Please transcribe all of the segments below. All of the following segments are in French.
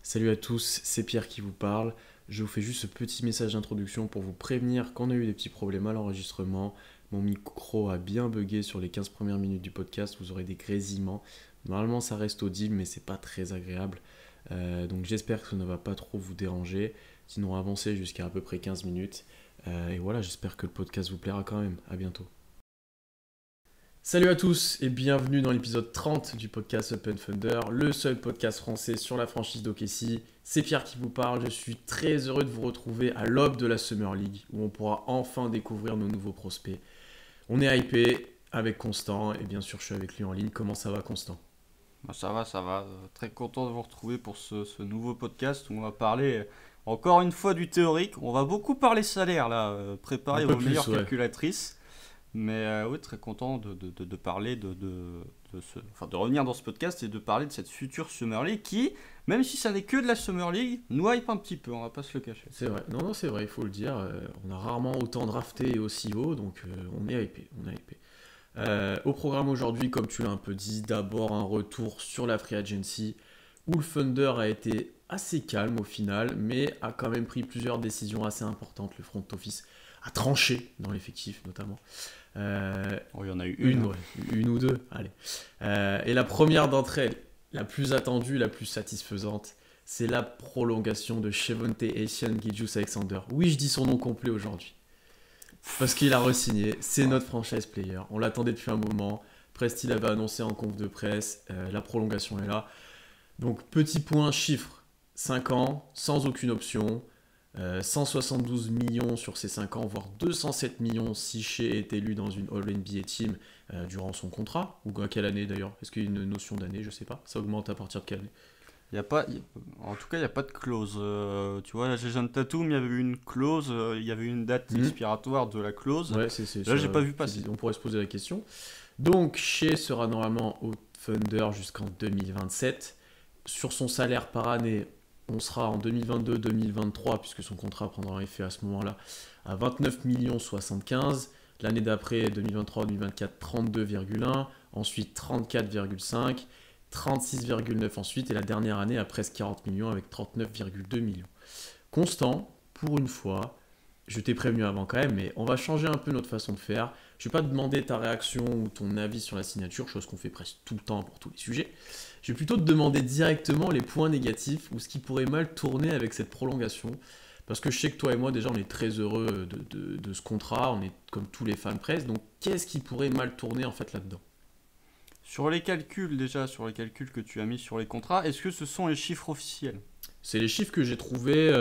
Salut à tous, c'est Pierre qui vous parle. Je vous fais juste ce petit message d'introduction pour vous prévenir qu'on a eu des petits problèmes à l'enregistrement. Mon micro a bien bugué sur les 15 premières minutes du podcast, vous aurez des grésillements. Normalement ça reste audible mais c'est pas très agréable. Donc j'espère que ça ne va pas trop vous déranger. Sinon avancez jusqu'à à peu près 15 minutes. Et voilà, j'espère que le podcast vous plaira quand même. À bientôt. Salut à tous et bienvenue dans l'épisode 30 du podcast Open Thunder, le seul podcast français sur la franchise d'OKC. C'est Pierre qui vous parle, je suis très heureux de vous retrouver à l'aube de la Summer League où on pourra enfin découvrir nos nouveaux prospects. On est hypé avec Constant et bien sûr je suis avec lui en ligne. Comment ça va Constant? Ça va, ça va. Très content de vous retrouver pour ce nouveau podcast où on va parler encore une fois du théorique. On va beaucoup parler salaire là, Un préparez peu vos plus, meilleures ouais. calculatrices. Mais oui, très content de parler de revenir dans ce podcast et de parler de cette future Summer League qui, même si ça n'est que de la Summer League, nous hype un petit peu, on va pas se le cacher. C'est vrai, non, c'est vrai, il faut le dire. On a rarement autant drafté et aussi haut, donc on est hypé, on est hypé. Au programme aujourd'hui, comme tu l'as un peu dit, d'abord un retour sur la Free Agency, où le Thunder a été assez calme au final, mais a quand même pris plusieurs décisions assez importantes. Le front office a tranché dans l'effectif notamment. Oh, il y en a eu Une, hein. ouais, une ou deux, allez. Et la première d'entre elles, la plus attendue, la plus satisfaisante, c'est la prolongation de Shevonte Gilgeous-Alexander. Oui, je dis son nom complet aujourd'hui. Parce qu'il a re-signé, c'est Ouais. notre franchise player. On l'attendait depuis un moment. Presti l'avait annoncé en conf de presse. La prolongation est là. Donc, petit point, chiffre. 5 ans, sans aucune option. 172 millions sur ces 5 ans, voire 207 millions si Shea est élu dans une All-NBA team durant son contrat. Ou à quelle année d'ailleurs? Est-ce qu'il y a une notion d'année? Je sais pas. Ça augmente à partir de quelle année? Y a pas, En tout cas, il n'y a pas de clause. Tu vois, la Jason Tatum, il y avait eu une clause, il y avait une date Mhm. expiratoire de la clause. Ouais, c'est Là, ça. j'ai pas vu passer. On pourrait se poser la question. Donc, Shea sera normalement au Thunder jusqu'en 2027. Sur son salaire par année, on sera en 2022-2023, puisque son contrat prendra effet à ce moment-là, à 29 millions 75. L'année d'après, 2023-2024, 32,1. Ensuite, 34,5. 36,9 ensuite. Et la dernière année, à presque 40 millions, avec 39,2 millions. Constant, pour une fois, je t'ai prévenu avant quand même, mais on va changer un peu notre façon de faire. Je ne vais pas te demander ta réaction ou ton avis sur la signature, chose qu'on fait presque tout le temps pour tous les sujets. Je vais plutôt te demander directement les points négatifs ou ce qui pourrait mal tourner avec cette prolongation. Parce que je sais que toi et moi, déjà, on est très heureux de ce contrat, on est comme tous les fans presse. Donc, qu'est-ce qui pourrait mal tourner en fait là-dedans? Sur les calculs, déjà, sur les calculs que tu as mis sur les contrats, est-ce que ce sont les chiffres officiels? C'est les chiffres que j'ai trouvés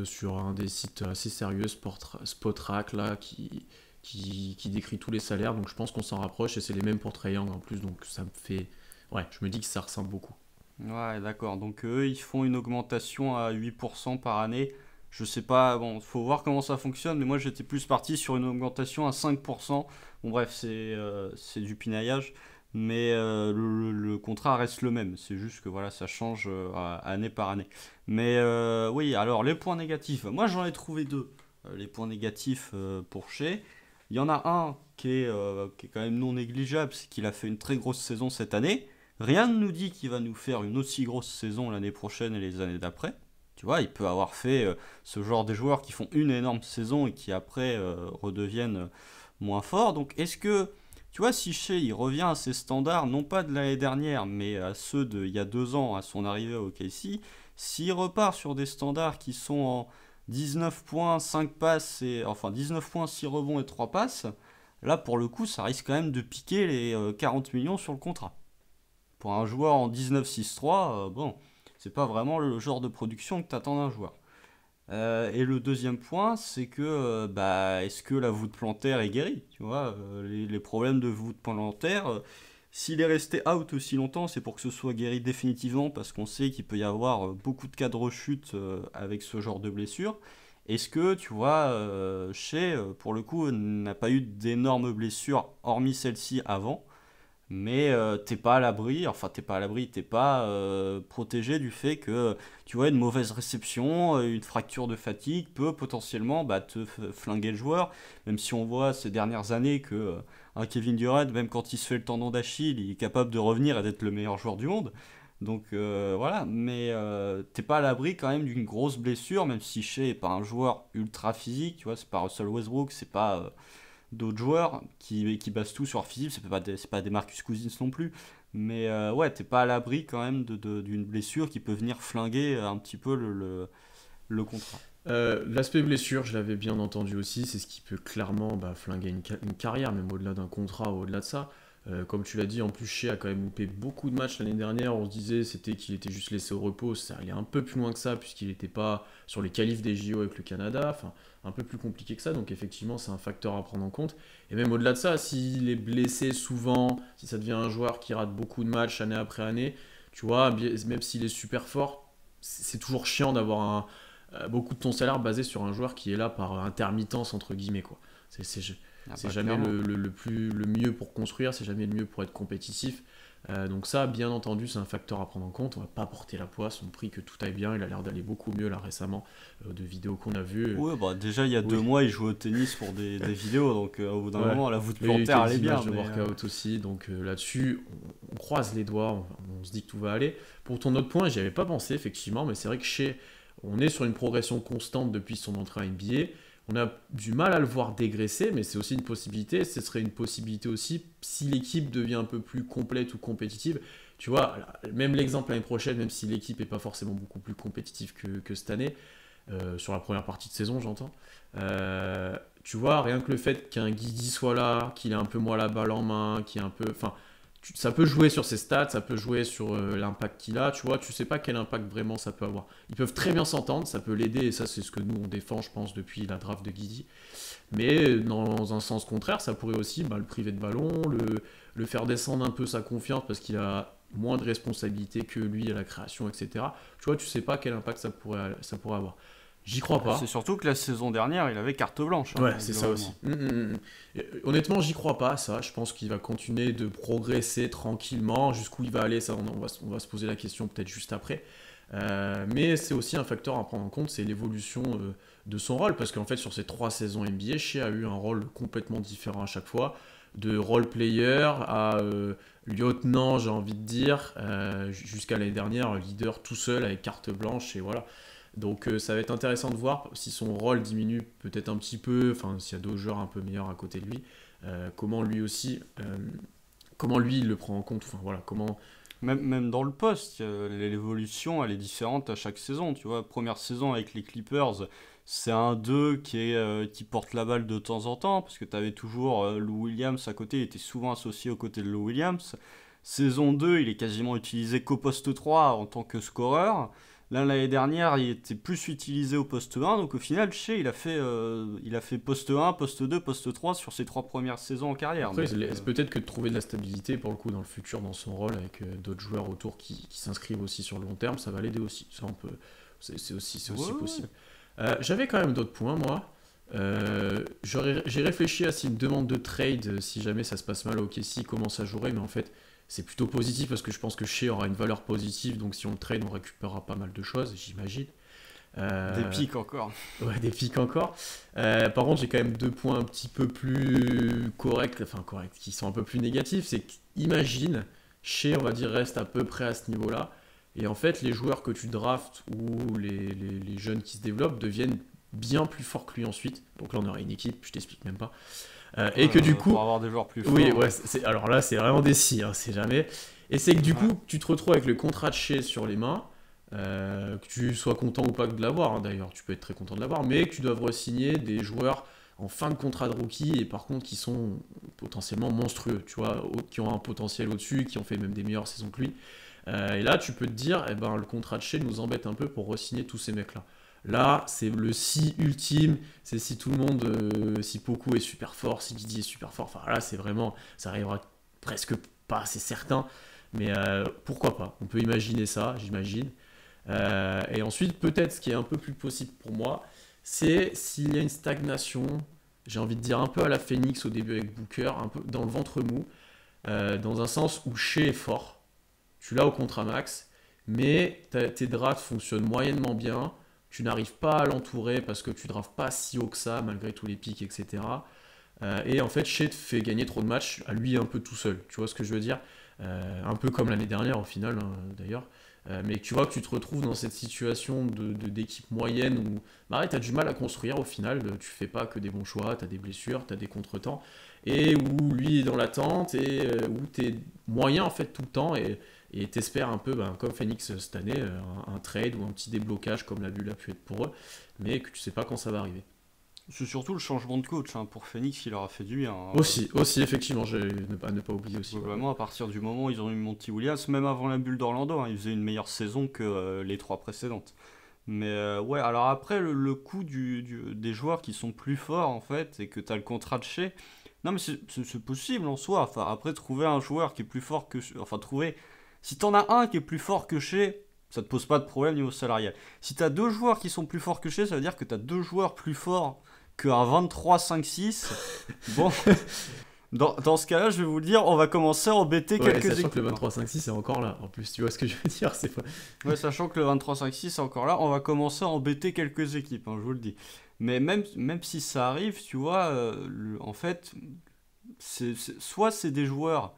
sur un des sites assez sérieux, Spotrac, là, qui décrit tous les salaires. Donc, je pense qu'on s'en rapproche et c'est les mêmes pour Trae Young en plus. Donc, ça me fait. Ouais, je me dis que ça ressemble beaucoup. Ouais, d'accord. Donc eux, ils font une augmentation à 8% par année. Je sais pas, bon, faut voir comment ça fonctionne, mais moi j'étais plus parti sur une augmentation à 5%. Bon, bref, c'est du pinaillage, mais le contrat reste le même. C'est juste que voilà, ça change année par année. Mais oui, alors les points négatifs, moi j'en ai trouvé deux. Les points négatifs pour Shea. Il y en a un qui est quand même non négligeable, c'est qu'il a fait une très grosse saison cette année. Rien ne nous dit qu'il va nous faire une aussi grosse saison l'année prochaine et les années d'après. Tu vois, il peut avoir fait ce genre de joueurs qui font une énorme saison et qui après redeviennent moins forts. Donc est-ce que, tu vois, si Shea il revient à ses standards, non pas de l'année dernière, mais à ceux d'il y a 2 ans, à son arrivée au KC, s'il repart sur des standards qui sont en 19 points, 5 passes, enfin 19 points, 6 rebonds et 3 passes, là pour le coup ça risque quand même de piquer les 40 millions sur le contrat. Pour un joueur en 19-6-3, bon, c'est pas vraiment le genre de production que t'attends d'un joueur. Et le deuxième point, c'est que bah, est-ce que la voûte plantaire est guérie? Tu vois, les problèmes de voûte plantaire, s'il est resté out aussi longtemps, c'est pour que ce soit guéri définitivement, parce qu'on sait qu'il peut y avoir beaucoup de cas de rechute avec ce genre de blessure. Est-ce que, tu vois, Shea, pour le coup, n'a pas eu d'énormes blessures, hormis celle-ci avant? Mais t'es pas à l'abri, enfin t'es pas à l'abri, t'es pas protégé du fait que tu vois une mauvaise réception, une fracture de fatigue peut potentiellement bah, flinguer le joueur, même si on voit ces dernières années que un Kevin Durant, même quand il se fait le tendon d'Achille, il est capable de revenir et d'être le meilleur joueur du monde. Donc voilà, mais t'es pas à l'abri quand même d'une grosse blessure, même si Shea est pas un joueur ultra physique, tu vois, c'est pas Russell Westbrook, c'est pas d'autres joueurs qui basent tout sur leur physique, c'est pas des Marcus Cousins non plus, mais ouais, t'es pas à l'abri quand même d'une blessure qui peut venir flinguer un petit peu le contrat. L'aspect blessure, je l'avais bien entendu aussi, c'est ce qui peut clairement flinguer une carrière, même au-delà d'un contrat, au-delà de ça. Comme tu l'as dit, en plus, Shea a quand même loupé beaucoup de matchs l'année dernière. On se disait c'était qu'il était juste laissé au repos. Ça allait un peu plus loin que ça, puisqu'il n'était pas sur les qualifs des JO avec le Canada. Enfin, un peu plus compliqué que ça. Donc, effectivement, c'est un facteur à prendre en compte. Et même au-delà de ça, s'il est blessé souvent, si ça devient un joueur qui rate beaucoup de matchs année après année, tu vois, même s'il est super fort, c'est toujours chiant d'avoir beaucoup de ton salaire basé sur un joueur qui est là par intermittence entre guillemets quoi. C'est jamais Clairement. le mieux pour construire, c'est jamais le mieux pour être compétitif. Donc ça, bien entendu, c'est un facteur à prendre en compte. On va pas porter la poisse, on prie que tout aille bien. Il a l'air d'aller beaucoup mieux là récemment, de vidéos qu'on a vues. Ouais, bah déjà il y a deux Oui, mois il jouait au tennis pour des vidéos, donc au bout d'un ouais. moment la voûte Mais il y a eu plantaire elle quelques est bien, images de mais workout aussi, donc là-dessus, on croise les doigts, on se dit que tout va aller. Pour ton autre point, j'y avais pas pensé effectivement, mais c'est vrai que on est sur une progression constante depuis son entrée en NBA. On a du mal à le voir dégraisser, mais c'est aussi une possibilité. Ce serait une possibilité aussi si l'équipe devient un peu plus complète ou compétitive. Tu vois, même l'exemple l'année prochaine, même si l'équipe n'est pas forcément beaucoup plus compétitive que cette année, sur la première partie de saison, j'entends. Tu vois, rien que le fait qu'un Guidi soit là, qu'il ait un peu moins la balle en main, qu'il ait un peu. Enfin, ça peut jouer sur ses stats, ça peut jouer sur l'impact qu'il a, tu vois, tu sais pas quel impact vraiment ça peut avoir. Ils peuvent très bien s'entendre, ça peut l'aider, et ça c'est ce que nous on défend, je pense, depuis la draft de Guidi. Mais dans un sens contraire, ça pourrait aussi le priver de ballon, le faire descendre un peu sa confiance parce qu'il a moins de responsabilités que lui à la création, etc. Tu vois, tu sais pas quel impact ça pourrait avoir. J'y crois c'est pas. surtout que la saison dernière il avait carte blanche, Ouais, hein, c'est ça aussi. globalement. Honnêtement, j'y crois pas, ça. Je pense qu'il va continuer de progresser tranquillement. Jusqu'où il va aller, ça, on va se poser la question peut-être juste après. Mais c'est aussi un facteur à prendre en compte, c'est l'évolution de son rôle. Parce qu'en fait, sur ces 3 saisons NBA, Shea a eu un rôle complètement différent à chaque fois. De role player à lieutenant, j'ai envie de dire, jusqu'à l'année dernière, leader tout seul avec carte blanche. Et voilà. Donc ça va être intéressant de voir si son rôle diminue peut-être un petit peu, enfin s'il y a d'autres joueurs un peu meilleurs à côté de lui, comment lui aussi, comment lui il le prend en compte, enfin voilà, comment... Même dans le poste, l'évolution elle est différente à chaque saison. Tu vois, première saison avec les Clippers, c'est un 2 qui porte la balle de temps en temps, parce que tu avais toujours Lou Williams à côté, il était souvent associé aux côtés de Lou Williams. Saison 2, il est quasiment utilisé qu'au poste 3 en tant que scoreur. Là, l'année dernière, il était plus utilisé au poste 1, donc au final, Shea, il a fait poste 1, poste 2, poste 3 sur ses 3 premières saisons en carrière. Après, Donc, c'est peut-être que de trouver de la stabilité pour le coup dans le futur dans son rôle avec d'autres joueurs autour qui s'inscrivent aussi sur le long terme, ça va l'aider aussi. Ça, on peut, c'est aussi ouais, possible. J'avais quand même d'autres points, moi. J'ai réfléchi à si une demande de trade, si jamais ça se passe mal au OKC, comment ça jouerait, mais en fait, c'est plutôt positif parce que je pense que Shea aura une valeur positive, donc si on le trade, on récupérera pas mal de choses, j'imagine. des Euh, pics encore. ouais, des pics encore. Par contre, j'ai quand même 2 points un petit peu plus corrects, enfin corrects, qui sont un peu plus négatifs. C'est qu'imagine, Shea, on va dire, reste à peu près à ce niveau-là. Et en fait, les joueurs que tu draftes ou les jeunes qui se développent deviennent bien plus forts que lui ensuite. Donc là, on aurait une équipe, je t'explique même pas. Et que du Pour coup, avoir des joueurs plus oui, forts. ouais, alors là, c'est vraiment des si, hein, c'est jamais. Et c'est que du Ouais. coup, tu te retrouves avec le contrat de Shea sur les mains, que tu sois content ou pas de l'avoir, hein, d'ailleurs, tu peux être très content de l'avoir, mais que tu dois re-signer des joueurs en fin de contrat de rookie et par contre qui sont potentiellement monstrueux, tu vois, qui ont un potentiel au-dessus, qui ont fait même des meilleures saisons que lui. Et là, tu peux te dire, eh ben, le contrat de Shea nous embête un peu pour re-signer tous ces mecs-là. Là, c'est le si ultime, c'est si tout le monde, si Poku est super fort, si Didi est super fort, enfin là, c'est vraiment, ça arrivera presque pas, c'est certain, mais pourquoi pas, on peut imaginer ça, j'imagine. Et ensuite, peut-être ce qui est un peu plus possible pour moi, c'est s'il y a une stagnation, j'ai envie de dire un peu à la Phoenix au début avec Booker, un peu dans le ventre mou, dans un sens où Shea est fort, tu l'as au contrat max, mais tes drafts fonctionnent moyennement bien, tu n'arrives pas à l'entourer parce que tu drafts pas si haut que ça, malgré tous les pics, etc. Et en fait, Shea te fait gagner trop de matchs à lui un peu tout seul, tu vois ce que je veux dire. un peu comme l'année dernière au final, hein, d'ailleurs. Mais tu vois que tu te retrouves dans cette situation d'équipe moyenne où bah, tu as du mal à construire au final, tu fais pas que des bons choix, tu as des blessures, tu as des contretemps, et où lui est dans l'attente, et où tu es moyen en fait tout le temps, et t'espères un peu, ben, comme Phoenix cette année, un trade ou un petit déblocage comme la bulle a pu être pour eux, mais que tu sais pas quand ça va arriver. C'est surtout le changement de coach hein, pour Phoenix, il leur a fait du bien. Aussi effectivement, ne pas oublier aussi. Ouais. Vraiment, à partir du moment où ils ont eu Monty Williams, même avant la bulle d'Orlando, hein, ils faisaient une meilleure saison que les 3 précédentes. Mais ouais, alors après, le coup des joueurs qui sont plus forts, en fait, et que tu as le contrat de chez. Non, mais c'est possible en soi. Enfin, après, trouver un joueur qui est plus fort que. Enfin, trouver. Si t'en as un qui est plus fort que chez, ça te pose pas de problème niveau salarial. Si t'as deux joueurs qui sont plus forts que chez, ça veut dire que t'as deux joueurs plus forts qu'un 23-5-6. Bon, dans ce cas-là, je vais vous le dire, on va commencer à embêter Ouais, quelques sachant équipes. que le 23-5-6 est encore là. En plus, tu vois ce que je veux dire, c'est pas. Ouais, sachant que le 23-5-6 est encore là, on va commencer à embêter quelques équipes, hein, je vous le dis. Mais même si ça arrive, tu vois, en fait, soit c'est des joueurs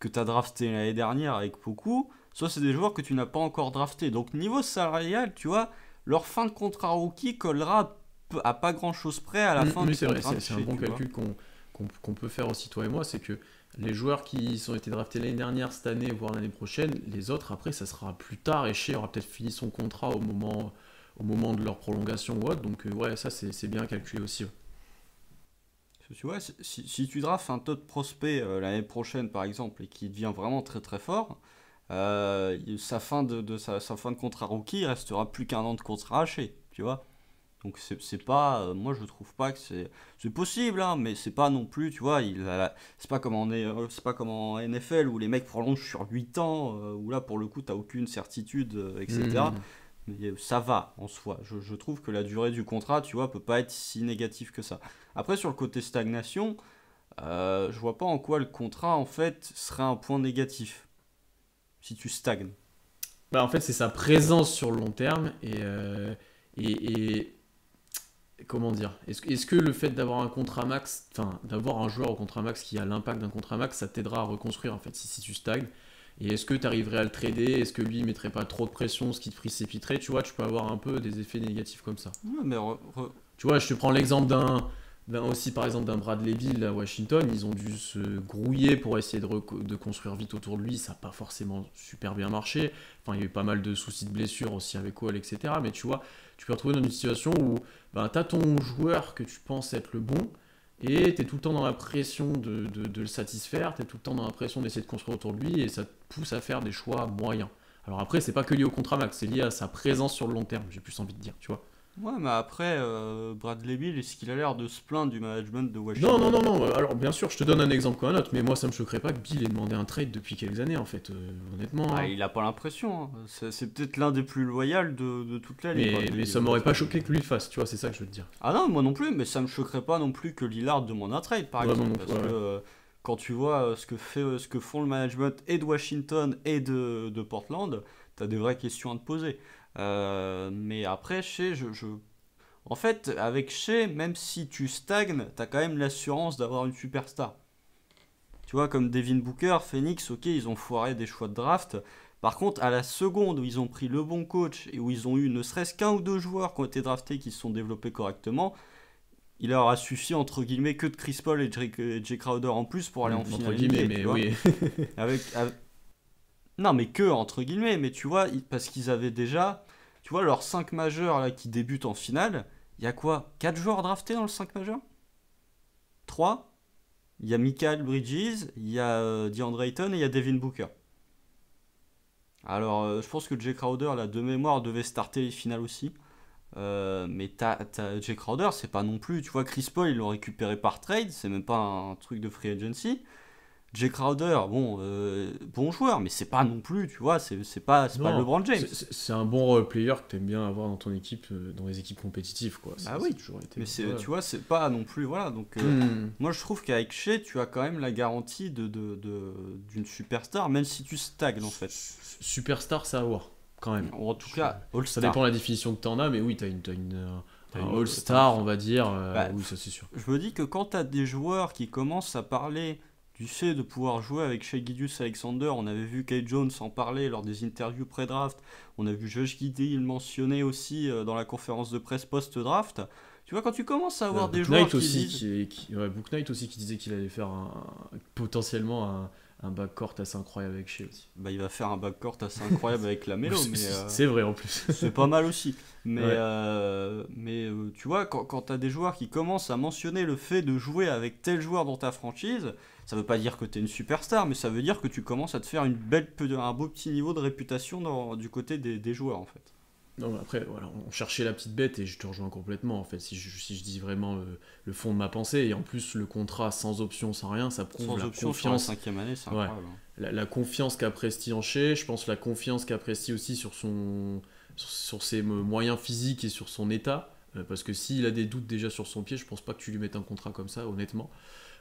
que tu as draftés l'année dernière avec beaucoup, soit c'est des joueurs que tu n'as pas encore draftés. Donc niveau salarial, tu vois, leur fin de contrat rookie collera à pas grand-chose près à la fin Oui, du c'est vrai, contrat de c'est un chez, bon tu vois. calcul qu'on peut faire aussi, toi et moi, c'est que les joueurs qui ont été draftés l'année dernière, cette année, voire l'année prochaine, les autres, après, ça sera plus tard, et Shea aura peut-être fini son contrat au moment de leur prolongation ou autre, donc ouais, ça c'est bien calculé aussi. Ouais. Parce que tu vois, si tu drafts un top prospect l'année prochaine, par exemple, et qui devient vraiment très très fort, sa fin de contrat rookie, il restera plus qu'un an de contrat haché, tu vois. Donc c'est pas, moi je trouve pas que c'est possible, hein, mais c'est pas non plus, tu vois, c'est pas comme en NFL où les mecs prolongent sur 8 ans, où là pour le coup t'as aucune certitude, etc. Mhm. Mais ça va en soi. Je trouve que la durée du contrat, tu vois, peut pas être si négative que ça. Après sur le côté stagnation, je vois pas en quoi le contrat en fait serait un point négatif si tu stagnes. Bah, en fait, c'est sa présence sur le long terme, et comment dire, est-ce que le fait d'avoir un contrat max, enfin d'avoir un joueur au contrat max qui a l'impact d'un contrat max, ça t'aidera à reconstruire en fait si tu stagnes? Et est-ce que tu arriverais à le trader? Est-ce que lui il mettrait pas trop de pression, ce qui te précipiterait? Tu vois, tu peux avoir un peu des effets négatifs comme ça. Ouais, mais Tu vois, je te prends l'exemple aussi par exemple d'un Bradley Beal à Washington, ils ont dû se grouiller pour essayer de construire vite autour de lui, ça n'a pas forcément super bien marché, enfin il y a eu pas mal de soucis de blessures aussi avec Wall, etc. Mais tu vois, tu peux te retrouver dans une situation où ben, tu as ton joueur que tu penses être le bon, et tu es tout le temps dans la pression de le satisfaire, tu es tout le temps dans la pression d'essayer de construire autour de lui, et ça te pousse à faire des choix moyens. Alors après, c'est pas que lié au contrat max, c'est lié à sa présence sur le long terme, j'ai plus envie de dire, tu vois. ouais, mais après, Bradley Beal, est-ce qu'il a l'air de se plaindre du management de Non, non, Washington? non, non. Alors, bien sûr, je te donne un exemple comme un autre, mais moi, ça me choquerait pas que Bill ait demandé un trade depuis quelques années, en fait, honnêtement. Ah, Hein. il a pas l'impression, hein. C'est peut-être l'un des plus loyaux de toute la ligue, Bradley Mais Beal, ça m'aurait pas honnêtement. choqué que lui le fasse, tu vois, c'est ça que je veux te dire. Ah non, moi non plus, mais ça me choquerait pas non plus que Lillard demande un trade, par Ouais, moi exemple, non plus. parce Ouais, que ouais. quand tu vois ce que font le management et de Washington et de Portland, t'as des vraies questions à te poser. Mais après, en fait, avec Shea, même si tu stagnes, t'as quand même l'assurance d'avoir une superstar. Tu vois, comme Devin Booker, Phoenix, ok, ils ont foiré des choix de draft. Par contre, à la seconde où ils ont pris le bon coach et où ils ont eu ne serait-ce qu'un ou deux joueurs qui ont été draftés qui se sont développés correctement, il leur a suffi entre guillemets que de Chris Paul et Jay Crowder en plus pour aller en Entre finale guillemets, NBA, tu mais vois. oui. Avec. Non, mais que entre guillemets, mais tu vois, parce qu'ils avaient déjà, tu vois, leurs 5 majeurs là qui débutent en finale, il y a quoi? 4 joueurs draftés dans le 5 majeur? 3. Il y a Michael Bridges, il y a DeAndre Ayton et il y a Devin Booker. Alors, je pense que Jay Crowder, là, de mémoire, devait starter les finales aussi. Mais Jay Crowder, c'est pas non plus. Tu vois, Chris Paul, ils l'ont récupéré par trade, c'est même pas un truc de free agency. Jay Crowder, bon joueur, mais c'est pas non plus, tu vois, c'est pas Non, LeBron James. c'est un bon role player que t'aimes bien avoir dans ton équipe, dans les équipes compétitives, quoi. Ah C'est oui, toujours été. mais Ouais. tu vois, c'est pas non plus, voilà. Donc, Hmm. moi, je trouve qu'avec Shea, tu as quand même la garantie d'une superstar, même si tu stagnes, en fait. Superstar, ça à voir, quand même. Ou en tout cas, Ça All-Star. dépend de la définition que t'en as, mais oui, T'as un une- All-Star, on va dire. Bah, Oui, ça c'est sûr. je me dis que quand tu as des joueurs qui commencent à parler du fait de pouvoir jouer avec Shai Gilgeous-Alexander. On avait vu Kyle Jones en parler lors des interviews pré-draft. On a vu Josh Giddey le mentionner aussi dans la conférence de presse post-draft. Tu vois, quand tu commences à avoir des Book joueurs Knight qui aussi, disent... Book Knight aussi qui disait qu'il allait faire potentiellement un backcourt assez incroyable avec Shea aussi. Bah, il va faire un backcourt assez incroyable avec la Melo, mais c'est vrai en plus. c'est pas mal aussi. Mais, Ouais. tu vois, quand tu as des joueurs qui commencent à mentionner le fait de jouer avec tel joueur dans ta franchise, ça veut pas dire que tu es une superstar, mais ça veut dire que tu commences à te faire un beau petit niveau de réputation du côté des joueurs, en fait. Non, mais après, voilà, on cherchait la petite bête et je te rejoins complètement en fait. Si je dis vraiment le fond de ma pensée, et en plus le contrat sans option, sans rien, ça prouve Sans la option sur la confiance. 5e année, c'est Ouais. incroyable. La confiance qu'a Presti en Shea, je pense la confiance qu'a Presti aussi sur ses moyens physiques et sur son état. Parce que s'il a des doutes déjà sur son pied, je pense pas que tu lui mettes un contrat comme ça, honnêtement.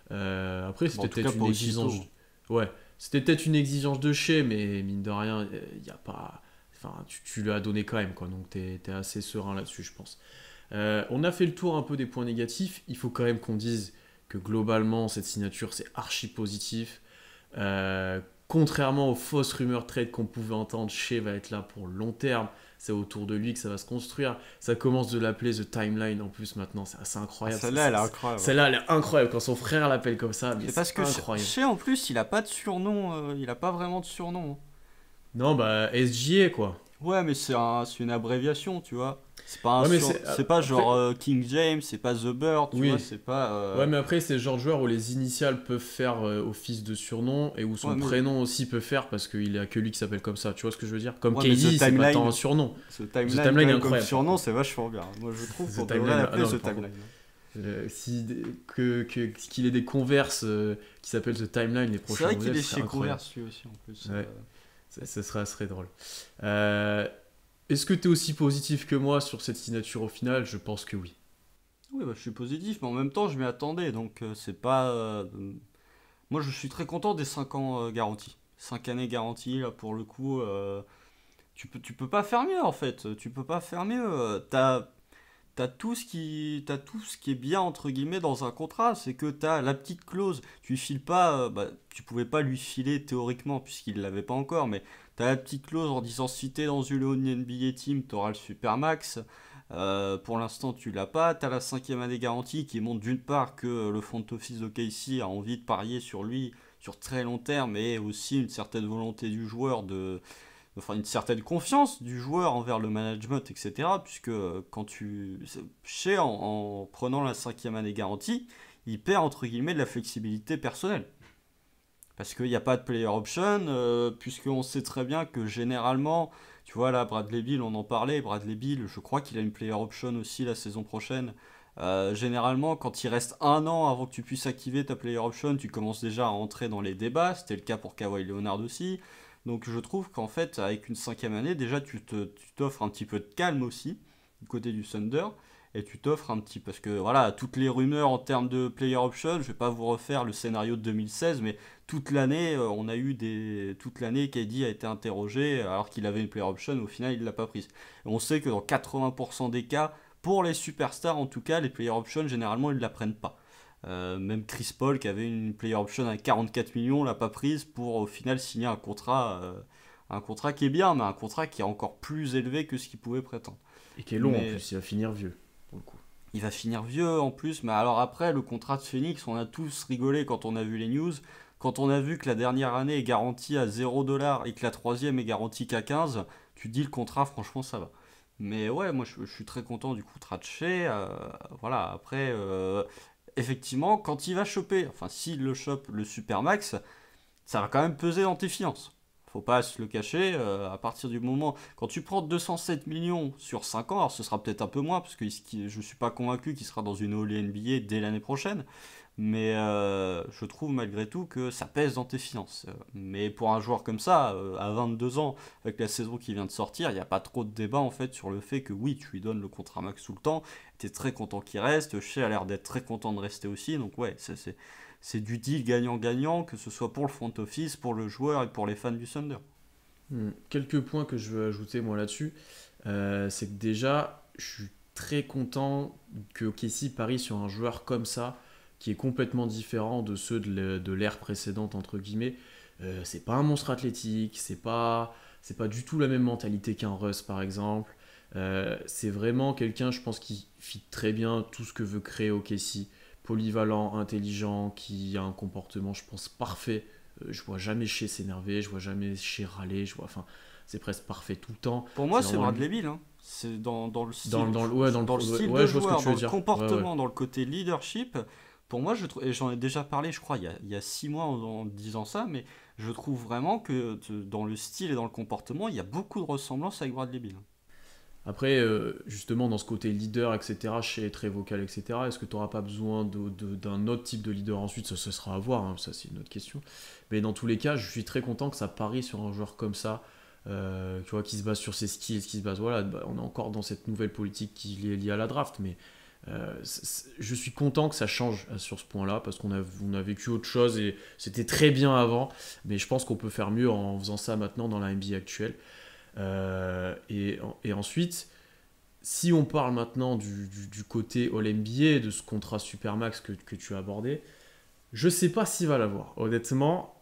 Après, Bon, en c'était tout cas, peut-être pas une aussitôt. exigence. Ouais, c'était peut-être une exigence de Shea, mais mine de rien, il n'y a pas. Enfin, tu lui as donné quand même, quoi. Donc, t'es assez serein là-dessus, je pense. On a fait le tour un peu des points négatifs. Il faut quand même qu'on dise que globalement, cette signature, c'est archi positif. Contrairement aux fausses rumeurs trade qu'on pouvait entendre, Shea va être là pour long terme. C'est autour de lui que ça va se construire. Ça commence de l'appeler The Timeline en plus maintenant. C'est assez Ah, incroyable. celle-là, elle est incroyable. Celle-là, elle est incroyable. Quand son frère l'appelle comme ça, mais C'est parce c'est que incroyable. Shea, en plus, il a pas de surnom. Il a pas vraiment de surnom. Non, bah, SGA, quoi. Ouais, mais c'est une abréviation, tu vois. C'est pas, Ouais, mais c'est pas après, genre King James, c'est pas The Bird, tu vois, oui. c'est pas. Ouais, mais après, c'est le genre de joueur où les initiales peuvent faire office de surnom et où son Ouais, mais, prénom aussi peut faire parce qu'il a que lui qui s'appelle comme ça. Tu vois ce que je veux dire? Comme ouais, mais KD, c'est pas tant un surnom. ce The timeline, Timeline quand est même, comme incroyable. surnom, c'est vachement bien. Moi, je trouve The qu'on devrait Timeline, l'appeler non, The par Timeline. Qu'il ait des Converse qui s'appellent The Timeline les C'est prochains vrai qu'il modèles, est ce serait chez incroyable. Converse lui aussi, en plus. Ouais. Ça serait drôle. Est-ce que tu es aussi positif que moi sur cette signature au final? Je pense que oui. Oui, bah, je suis positif, mais en même temps, je m'y attendais, donc c'est pas. Moi, je suis très content des 5 ans garantis. 5 années garanties, là, pour le coup. Tu peux pas faire mieux, en fait. Tu peux pas faire mieux. T'as tout ce qui est bien, entre guillemets, dans un contrat. C'est que t'as la petite clause. Tu lui files pas. Bah, tu pouvais pas lui filer théoriquement, puisqu'il l'avait pas encore, mais t'as la petite clause en disant si t'es dans une NBA team, t'auras le Supermax. Pour l'instant, tu l'as pas. T'as la 5e année garantie qui montre d'une part que le front office de Casey a envie de parier sur lui sur très long terme et aussi une certaine volonté du joueur enfin une certaine confiance du joueur envers le management, etc. Puisque quand tu chez en prenant la 5e année garantie, il perd entre guillemets de la flexibilité personnelle. Parce qu'il n'y a pas de player option, puisqu'on sait très bien que généralement, tu vois là, Bradley Beal, on en parlait, Bradley Beal, je crois qu'il a une player option aussi la saison prochaine. Généralement, quand il reste un an avant que tu puisses activer ta player option, tu commences déjà à entrer dans les débats. C'était le cas pour Kawhi Leonard aussi. Donc je trouve qu'en fait, avec une 5e année, déjà tu t'offres un petit peu de calme aussi, du côté du Thunder. Et tu t'offres un petit... Parce que voilà, toutes les rumeurs en termes de player option, je vais pas vous refaire le scénario de 2016, mais toute l'année, on a eu des... Toute l'année, KD a été interrogé alors qu'il avait une player option, au final, il l'a pas prise. Et on sait que dans 80% des cas, pour les superstars en tout cas, les player options, généralement, ils ne la prennent pas. Même Chris Paul, qui avait une player option à 44 millions, l'a pas prise pour au final signer un contrat qui est bien, mais un contrat qui est encore plus élevé que ce qu'il pouvait prétendre. Et qui est long en Mais plus, il va finir vieux, pour le coup. il va finir vieux en plus, mais alors après, le contrat de Phoenix, on a tous rigolé quand on a vu les news. Quand on a vu que la dernière année est garantie à 0$ et que la troisième est garantie qu'à 15, tu te dis le contrat, franchement, ça va. Mais ouais, moi je suis très content du contrat de Shea. Voilà, après, effectivement, quand il va choper, enfin s'il le chope le Supermax, ça va quand même peser dans tes finances. Faut pas se le cacher, à partir du moment, quand tu prends 207 millions sur 5 ans, alors ce sera peut-être un peu moins, parce que je suis pas convaincu qu'il sera dans une All NBA dès l'année prochaine, mais je trouve malgré tout que ça pèse dans tes finances. Mais pour un joueur comme ça, à 22 ans, avec la saison qui vient de sortir, il n'y a pas trop de débat en fait sur le fait que oui, tu lui donnes le contrat max tout le temps, tu es très content qu'il reste, Shea a l'air d'être très content de rester aussi, donc ouais, c'est du deal gagnant-gagnant, que ce soit pour le front office, pour le joueur et pour les fans du Thunder. Quelques points que je veux ajouter moi là-dessus, c'est que déjà, je suis très content que OKC parie sur un joueur comme ça, qui est complètement différent de ceux de l'ère précédente, entre guillemets. C'est pas un monstre athlétique, c'est pas du tout la même mentalité qu'un Russ, par exemple. C'est vraiment quelqu'un, je pense, qui fit très bien tout ce que veut créer OKC. Polyvalent, intelligent, qui a un comportement, je pense, parfait. Je vois jamais Shea s'énerver, je vois jamais Shea râler, enfin, c'est presque parfait tout le temps. Pour moi, c'est vraiment Bradley Beal. Hein. C'est dans le style, dans le style ouais, de je vois ce joueur, que tu dans veux le dire. comportement, Ouais. dans le côté leadership. Pour moi, et j'en ai déjà parlé, je crois, il y a 6 mois en disant ça, mais je trouve vraiment que dans le style et dans le comportement, il y a beaucoup de ressemblances avec Bradley Beal. Après, justement, dans ce côté leader, etc., chez très vocal, etc., est-ce que tu n'auras pas besoin d'un autre type de leader ensuite? Ça sera à voir, hein, ça c'est une autre question. Mais dans tous les cas, je suis très content que ça parie sur un joueur comme ça, tu vois, qui se base sur ses skills, qui se base, voilà, on est encore dans cette nouvelle politique qui est liée à la draft, mais je suis content que ça change sur ce point-là, parce on a vécu autre chose, et c'était très bien avant, mais je pense qu'on peut faire mieux en faisant ça maintenant dans la NBA actuelle. Et ensuite, si on parle maintenant du côté All-NBA, de ce contrat Supermax que tu as abordé, je sais pas s'il va l'avoir. Honnêtement,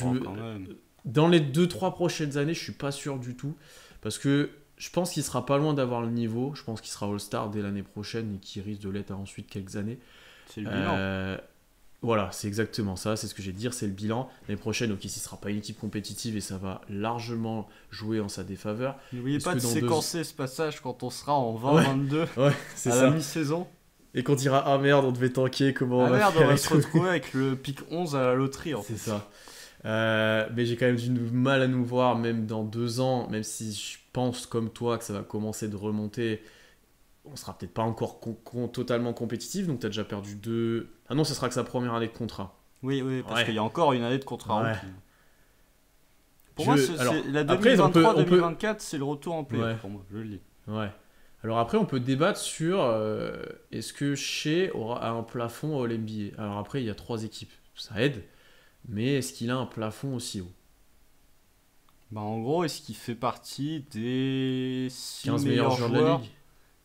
Quand même. dans les 2-3 prochaines années, je suis pas sûr du tout. Parce que je pense qu'il sera pas loin d'avoir le niveau. Je pense qu'il sera All-Star dès l'année prochaine et qu'il risque de l'être ensuite quelques années. C'est le bilan. Voilà, c'est exactement ça, c'est ce que j'ai dit, c'est le bilan. L'année prochaine, ok, ce ne sera pas une équipe compétitive et ça va largement jouer en sa défaveur. N'oubliez pas de séquencer ce passage quand on sera en 20-22 c'est à ça. La mi-saison. Et quand on dira ah merde, on devait tanker, comment on va merde, faire, on va se retrouver avec le pick 11 à la loterie. C'est ça. Mais j'ai quand même du mal à nous voir, même dans 2 ans, même si je pense comme toi que ça va commencer de remonter. On sera peut-être pas encore totalement compétitif, donc tu as déjà perdu 2. Ah non, ce sera que sa première année de contrat. Oui, parce qu'il y a encore une année de contrat. Ouais. Pour moi, la 2023-2024, c'est le retour en play pour moi, je le dis. Ouais. Alors après, on peut débattre sur est-ce que Shea aura un plafond All-NBA. Alors après, il y a 3 équipes, ça aide, mais est-ce qu'il a un plafond aussi haut? En gros, est-ce qu'il fait partie des 15 meilleurs joueurs de la ligue?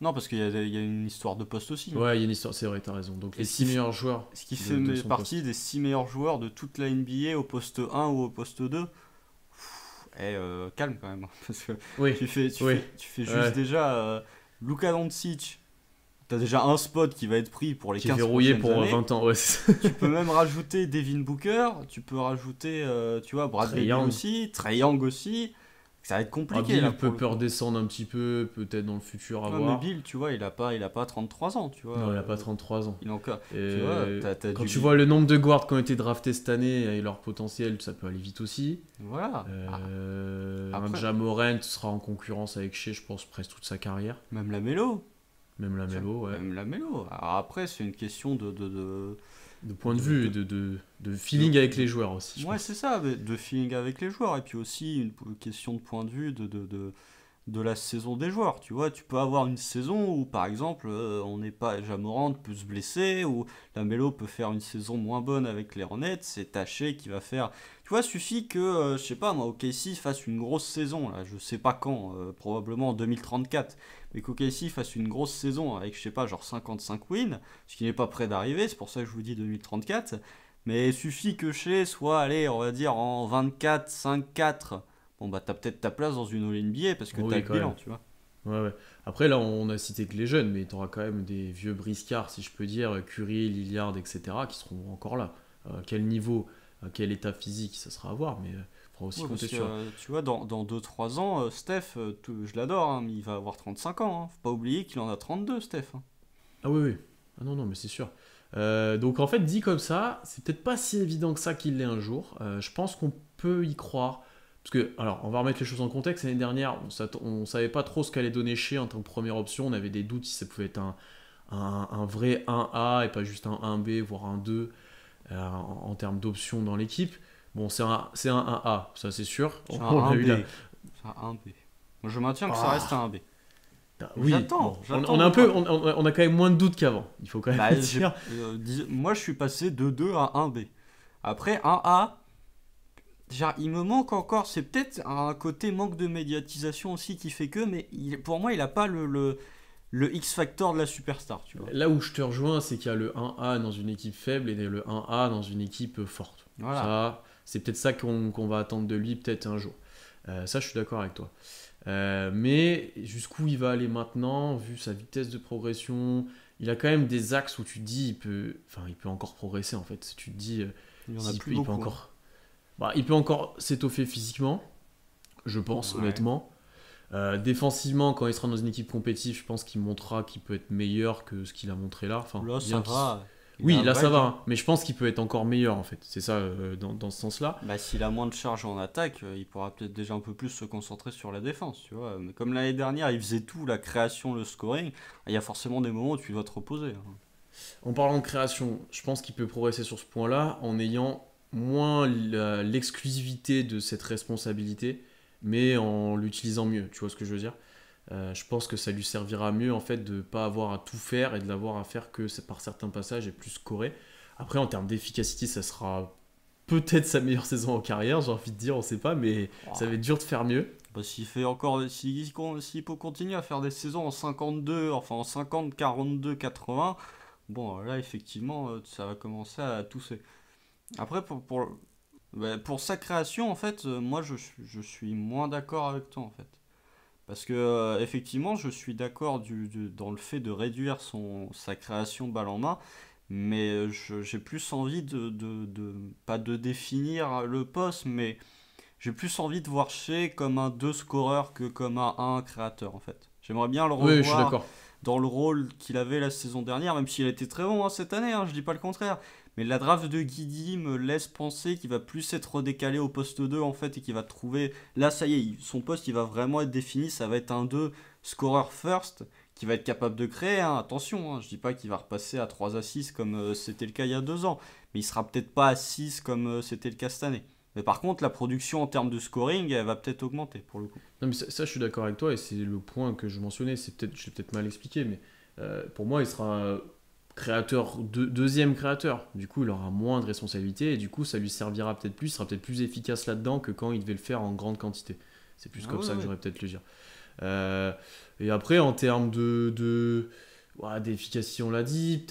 Non, parce qu'il y a une histoire de poste aussi. Ouais, il y a une histoire, c'est vrai, t'as raison. Donc les 6 meilleurs joueurs. Est-ce qu'il fait partie des 6 meilleurs joueurs de toute la NBA au poste 1 ou au poste 2? Calme quand même. Parce que tu fais juste déjà Luka Doncic. T'as déjà un spot qui va être pris pour les 15 verrouillé pour années. 20 ans. Ouais, tu peux même rajouter Devin Booker. Tu peux rajouter Bradley Beal aussi. Trae Young aussi. Ça va être compliqué. Bill peut redescendre un petit peu, peut-être dans le futur à voir. Mais Bill, tu vois, il a pas 33 ans, tu vois. Non, il a pas 33 ans. Il a encore. Quand tu vois le nombre de guards qui ont été draftés cette année et leur potentiel, ça peut aller vite aussi. Voilà. Un Ja Morant sera en concurrence avec Shea, je pense, presque toute sa carrière. Même la Melo. Ouais. Même la Melo. Alors après, c'est une question de point de vue, de feeling avec les joueurs aussi. Ouais, c'est ça, de feeling avec les joueurs. Et puis aussi une question de point de vue de la saison des joueurs. Tu vois, tu peux avoir une saison où, par exemple, on n'est pas Ja Morant peut se blesser, ou la Melo peut faire une saison moins bonne avec les Hornets. C'est Taché qui va faire. Tu vois, suffit que, je sais pas, moi, OKC fasse une grosse saison, là, je sais pas quand, probablement en 2034. Mais qu'OKC fasse une grosse saison avec, je sais pas, genre 55 wins, ce qui n'est pas près d'arriver, c'est pour ça que je vous dis 2034. Mais il suffit que Shea soit, allez, on va dire en 24, 5-4. Bon, bah, t'as peut-être ta place dans une All-NBA parce que t'as le bilan, tu vois. Ouais. Après, là, on a cité que les jeunes, mais t'auras quand même des vieux briscards, si je peux dire, Curry, Lillard, etc., qui seront encore là. À quel niveau, à quel état physique, ça sera à voir, mais faudra aussi compter sur. Tu vois, dans 2-3 ans, Steph, je l'adore, hein, mais il va avoir 35 ans. Hein. Faut pas oublier qu'il en a 32, Steph. Hein. Ah oui. Ah non, mais c'est sûr. Donc en fait, dit comme ça, c'est peut-être pas si évident que ça qu'il l'ait un jour. Je pense qu'on peut y croire. Parce que, alors, on va remettre les choses en contexte. L'année dernière, on savait pas trop ce qu'allait donner Shea en tant que première option. On avait des doutes si ça pouvait être un vrai 1A et pas juste un 1B, voire un 2 en termes d'options dans l'équipe. Bon, c'est un 1A, ça c'est sûr. C'est un 1B. C'est un 1B. Moi, je maintiens que ça reste un 1B. Oui, j'attends. On a quand même moins de doutes qu'avant. Il faut quand même dire. Moi, je suis passé de 2 à 1B. Après, 1A, genre, il me manque encore. C'est peut-être un côté manque de médiatisation aussi qui fait que, mais pour moi, il n'a pas le X-Factor de la superstar, tu vois. Là où je te rejoins, c'est qu'il y a le 1A dans une équipe faible et le 1A dans une équipe forte. Voilà. Ça, c'est peut-être ça qu'on va attendre de lui peut-être un jour. Ça, je suis d'accord avec toi. Mais jusqu'où il va aller maintenant, vu sa vitesse de progression, il a quand même des axes où tu te dis, il peut encore progresser en fait. Tu te dis, Il y en a plus il beaucoup. peut encore, il peut encore s'étoffer physiquement, je pense, honnêtement. Défensivement, quand il sera dans une équipe compétitive, je pense qu'il montrera qu'il peut être meilleur que ce qu'il a montré là. Enfin, Là, bien ça qu'il- va. Oui, là ça va, hein. Mais je pense qu'il peut être encore meilleur en fait. C'est ça, dans ce sens-là. Bah, s'il a moins de charge en attaque, il pourra peut-être déjà un peu plus se concentrer sur la défense, tu vois. Mais comme l'année dernière, il faisait tout, la création, le scoring, il y a forcément des moments où tu dois te reposer, hein. En parlant de création, je pense qu'il peut progresser sur ce point-là en ayant moins l'exclusivité de cette responsabilité, mais en l'utilisant mieux. Tu vois ce que je veux dire? Je pense que ça lui servira mieux en fait de ne pas avoir à tout faire et de l'avoir à faire que par certains passages et plus scorer. Après, en termes d'efficacité, ça sera peut-être sa meilleure saison en carrière, j'ai envie de dire, on sait pas, mais ça va être dur de faire mieux. Bah, s'il peut continuer à faire des saisons en 52, enfin en 50, 42, 80, bon, là, effectivement, ça va commencer à tousser. Après, pour sa création, en fait, moi, je suis moins d'accord avec toi, en fait. Parce que, effectivement, je suis d'accord dans le fait de réduire sa création balle en main, mais j'ai plus envie pas de définir le poste, mais j'ai plus envie de voir Shea comme un 2 scoreur que comme un 1 créateur, en fait. J'aimerais bien le Oui, je suis revoir d'accord. dans le rôle qu'il avait la saison dernière, même s'il a été très bon, hein, cette année, hein, je dis pas le contraire. Mais la draft de Guidi me laisse penser qu'il va plus être redécalé au poste 2 en fait et qu'il va trouver. Là, ça y est, son poste il va vraiment être défini. Ça va être un 2 scorer first qui va être capable de créer, hein. Attention, hein, je dis pas qu'il va repasser à 3 à 6 comme c'était le cas il y a 2 ans. Mais il sera peut-être pas à 6 comme c'était le cas cette année. Mais par contre, la production en termes de scoring, elle va peut-être augmenter pour le coup. Non, mais ça, je suis d'accord avec toi et c'est le point que je mentionnais. Je l'ai peut-être mal expliqué, mais pour moi, il sera créateur, deuxième créateur. Du coup, il aura moins de responsabilités et du coup, ça lui servira peut-être plus. Il sera peut-être plus efficace là-dedans que quand il devait le faire en grande quantité. C'est plus comme ça que j'aurais peut-être le dire. Et après, en termes d'efficacité, on l'a dit,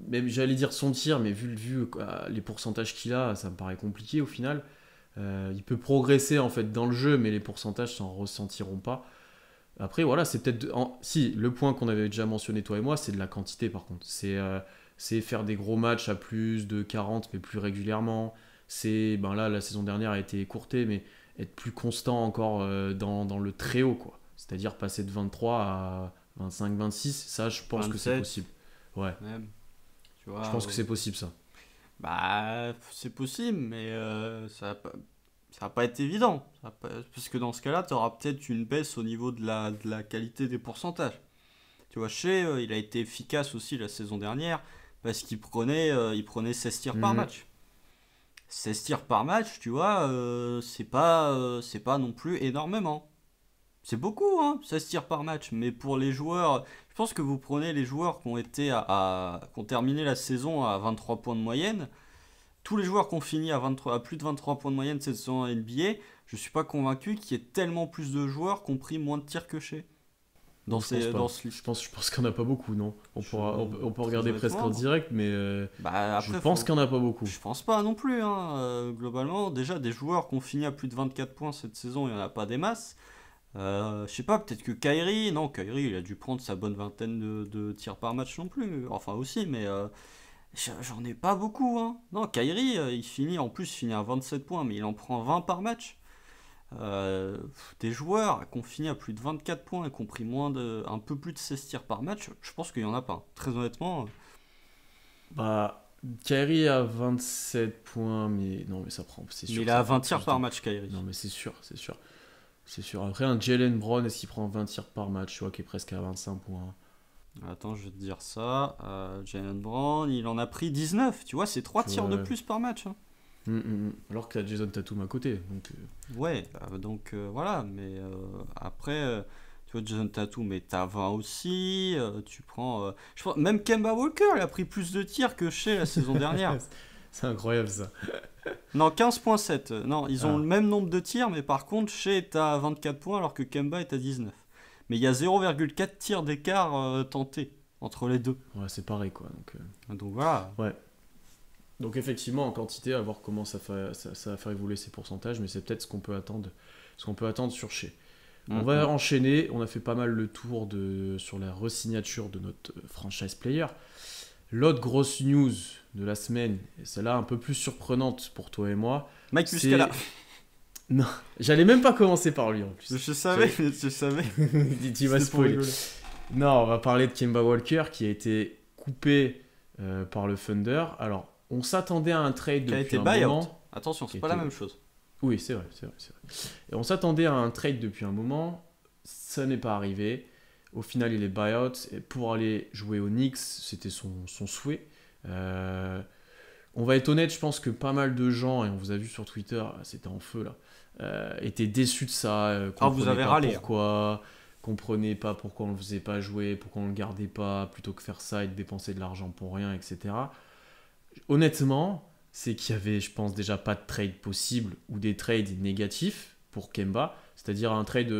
même j'allais dire son tir, mais vu les pourcentages qu'il a, ça me paraît compliqué au final. Il peut progresser en fait dans le jeu, mais les pourcentages s'en ressentiront pas. Après, voilà, c'est peut-être. Si, le point qu'on avait déjà mentionné, toi et moi, c'est de la quantité par contre. C'est faire des gros matchs à plus de 40, mais plus régulièrement. Là, la saison dernière a été écourtée, mais être plus constant encore dans le très haut, quoi. C'est-à-dire passer de 23 à 25, 26, ça, je pense que c'est 27. possible. Ouais, Même, tu vois, je pense que c'est possible, ça. bah, c'est possible, mais ça va pas être évident. Parce que dans ce cas-là, tu auras peut-être une baisse au niveau de la qualité des pourcentages. Tu vois, il a été efficace aussi la saison dernière parce il prenait 16 tirs par Mhm. match. 16 tirs par match, tu vois, c'est pas non plus énormément. C'est beaucoup, hein, 16 tirs par match. Mais pour les joueurs, je pense que vous prenez les joueurs qui ont qui ont terminé la saison à 23 points de moyenne. Tous les joueurs qui ont fini à plus de 23 points de moyenne cette saison en NBA, je suis pas convaincu qu'il y ait tellement plus de joueurs qui ont pris moins de tirs que chez. Non, je pense Dans pas. ce livre. Je pense qu'il n'y en a pas beaucoup, non. On peut Très regarder presque en honnêtement, direct, mais bah je après, pense qu'il n'y en a pas beaucoup. je pense pas non plus, hein. Globalement, déjà, des joueurs qui ont fini à plus de 24 points cette saison, il n'y en a pas des masses. Je sais pas, peut-être que Kyrie, non, Kyrie, il a dû prendre sa bonne vingtaine de tirs par match non plus. Enfin, aussi, mais j'en ai pas beaucoup, hein. Non, Kyrie, en plus, il finit à 27 points, mais il en prend 20 par match. Des joueurs qui ont fini à plus de 24 points et qui ont pris un peu plus de 16 tirs par match, je pense qu'il y en a pas. Très honnêtement, Bah, Kyrie a 27 points, mais non, mais ça prend, c'est mais sûr. il Ça a prend 20 tirs plus par de. match, Kyrie. Non, mais c'est sûr, c'est sûr. C'est sûr. Après, un Jalen Brown, est-ce qu'il prend 20 tirs par match, tu vois, qui est presque à 25 points. Attends, je vais te dire ça. Jalen Brown, il en a pris 19. Tu vois, c'est 3 Tu tirs de vois, plus par match, hein. Alors que t'as Jason Tatum à côté. Donc, Ouais, donc voilà. Mais après, tu vois, Jason Tatum, mais t'as 20 aussi. Tu prends. Même Kemba Walker, il a pris plus de tirs que chez la saison dernière. c'est incroyable ça. Non, 15,7. Non, ils ont Ah, le même nombre de tirs, mais par contre, chez est à 24 points alors que Kemba est à 19. mais il y a 0,4 tirs d'écart tentés entre les deux. Ouais, c'est pareil, quoi. Donc voilà. Ouais. Donc effectivement, en quantité, à voir comment ça va faire évoluer ces pourcentages, mais c'est peut-être ce qu'on peut attendre sur Shea. On va enchaîner, on a fait pas mal le tour sur la resignature de notre franchise player. L'autre grosse news de la semaine, et celle-là un peu plus surprenante pour toi et moi. Mike Muscala. Non, j'allais même pas commencer par lui en plus. Je savais. Tu vas spoiler. Non, on va parler de Kemba Walker qui a été coupé par le Thunder. Alors, on s'attendait à un trade depuis un moment. Attention, c'est pas la même chose. Oui, c'est vrai. Et on s'attendait à un trade depuis un moment. Ça n'est pas arrivé. Au final, il est buyout. Et pour aller jouer aux Knicks, c'était son souhait. On va être honnête, je pense que pas mal de gens, et on vous a vu sur Twitter, c'était en feu là, étaient déçus de ça. Vous avez râlé. Comprenaient pas pourquoi on le faisait pas jouer, pourquoi on le gardait pas, plutôt que faire ça et de dépenser de l'argent pour rien, etc. Honnêtement, c'est qu'il y avait, je pense, déjà pas de trade possible ou des trades négatifs pour Kemba, c'est-à-dire un trade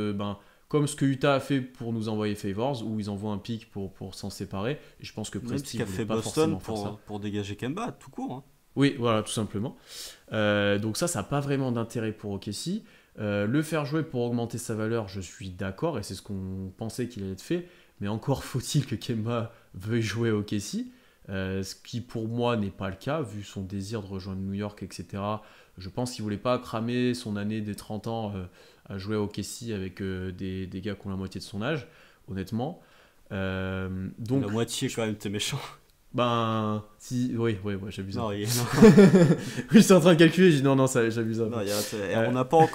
comme ce que Utah a fait pour nous envoyer Favors, où ils envoient un pick pour s'en séparer. Et je pense que Presti voulait fait pas Boston forcément faire ça. Pour dégager Kemba, tout court. Hein. Oui, voilà, tout simplement. Donc ça n'a pas vraiment d'intérêt pour OKC. Le faire jouer pour augmenter sa valeur, je suis d'accord, et c'est ce qu'on pensait qu'il allait être fait. Mais encore faut-il que Kemba veuille jouer au OKC. Ce qui pour moi n'est pas le cas, vu son désir de rejoindre New York, etc. Je pense qu'il ne voulait pas cramer son année des 30 ans à jouer au OKC avec des gars qui ont la moitié de son âge, honnêtement. Donc, la moitié quand même, t'es méchant. Oui, j'abuse. Non, oui, j'étais en train de calculer, j'ai dit non, j'abuse. Non,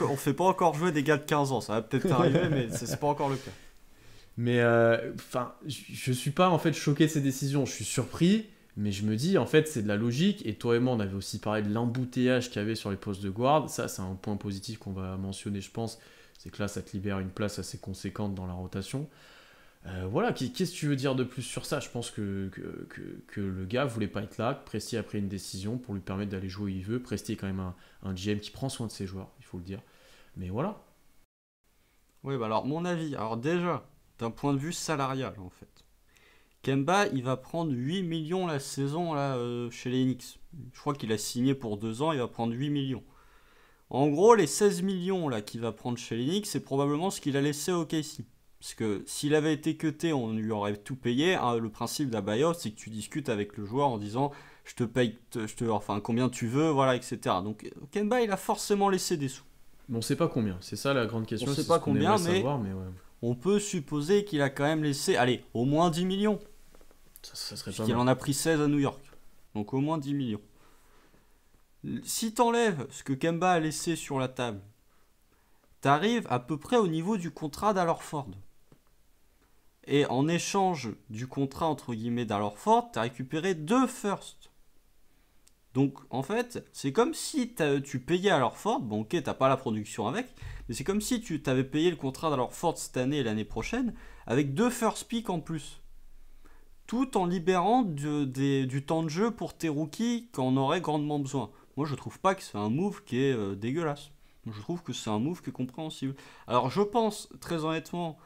on fait pas encore jouer des gars de 15 ans, ça va peut-être arriver, mais c'est pas encore le cas. Mais je suis pas en fait choqué de ces décisions, je suis surpris, mais je me dis en fait c'est de la logique. Et toi et moi on avait aussi parlé de l'embouteillage qu'il y avait sur les postes de guard. Ça c'est un point positif qu'on va mentionner, je pense, c'est que là ça te libère une place assez conséquente dans la rotation. Voilà, qu'est-ce que tu veux dire de plus sur ça? Je pense que le gars voulait pas être là, que Presti a pris une décision pour lui permettre d'aller jouer où il veut. Presti est quand même un GM qui prend soin de ses joueurs, il faut le dire. Mais voilà. Oui, alors mon avis, alors déjà, d'un point de vue salarial en fait, Kemba il va prendre 8 millions la saison là, chez les Knicks. Je crois qu'il a signé pour 2 ans, il va prendre 8 millions. En gros, les 16 millions là qu'il va prendre chez les Knicks, c'est probablement ce qu'il a laissé au OKC. Parce que s'il avait été cuté, on lui aurait tout payé. Hein, le principe d'un buyout, c'est que tu discutes avec le joueur en disant je te paye combien tu veux, voilà, etc. Donc Kemba, il a forcément laissé des sous. Mais on sait pas combien, c'est ça la grande question. On sait pas combien, mais ouais. On peut supposer qu'il a quand même laissé, allez, au moins 10 millions. Ça serait pas mal. Il en a pris 16 à New York. Donc au moins 10 millions. Si t'enlèves ce que Kemba a laissé sur la table, t'arrives à peu près au niveau du contrat d'Alorford. Et en échange du contrat entre guillemets d'Alorford, tu as récupéré 2 firsts. Donc en fait, c'est comme si tu payais Alorford, bon ok, t'as pas la production avec, mais c'est comme si tu t'avais payé le contrat d'Alorford cette année et l'année prochaine, avec 2 first picks en plus. Tout en libérant du temps de jeu pour tes rookies quand on aurait grandement besoin. Moi je trouve pas que c'est un move qui est dégueulasse. Je trouve que c'est un move qui est compréhensible. Alors je pense, très honnêtement,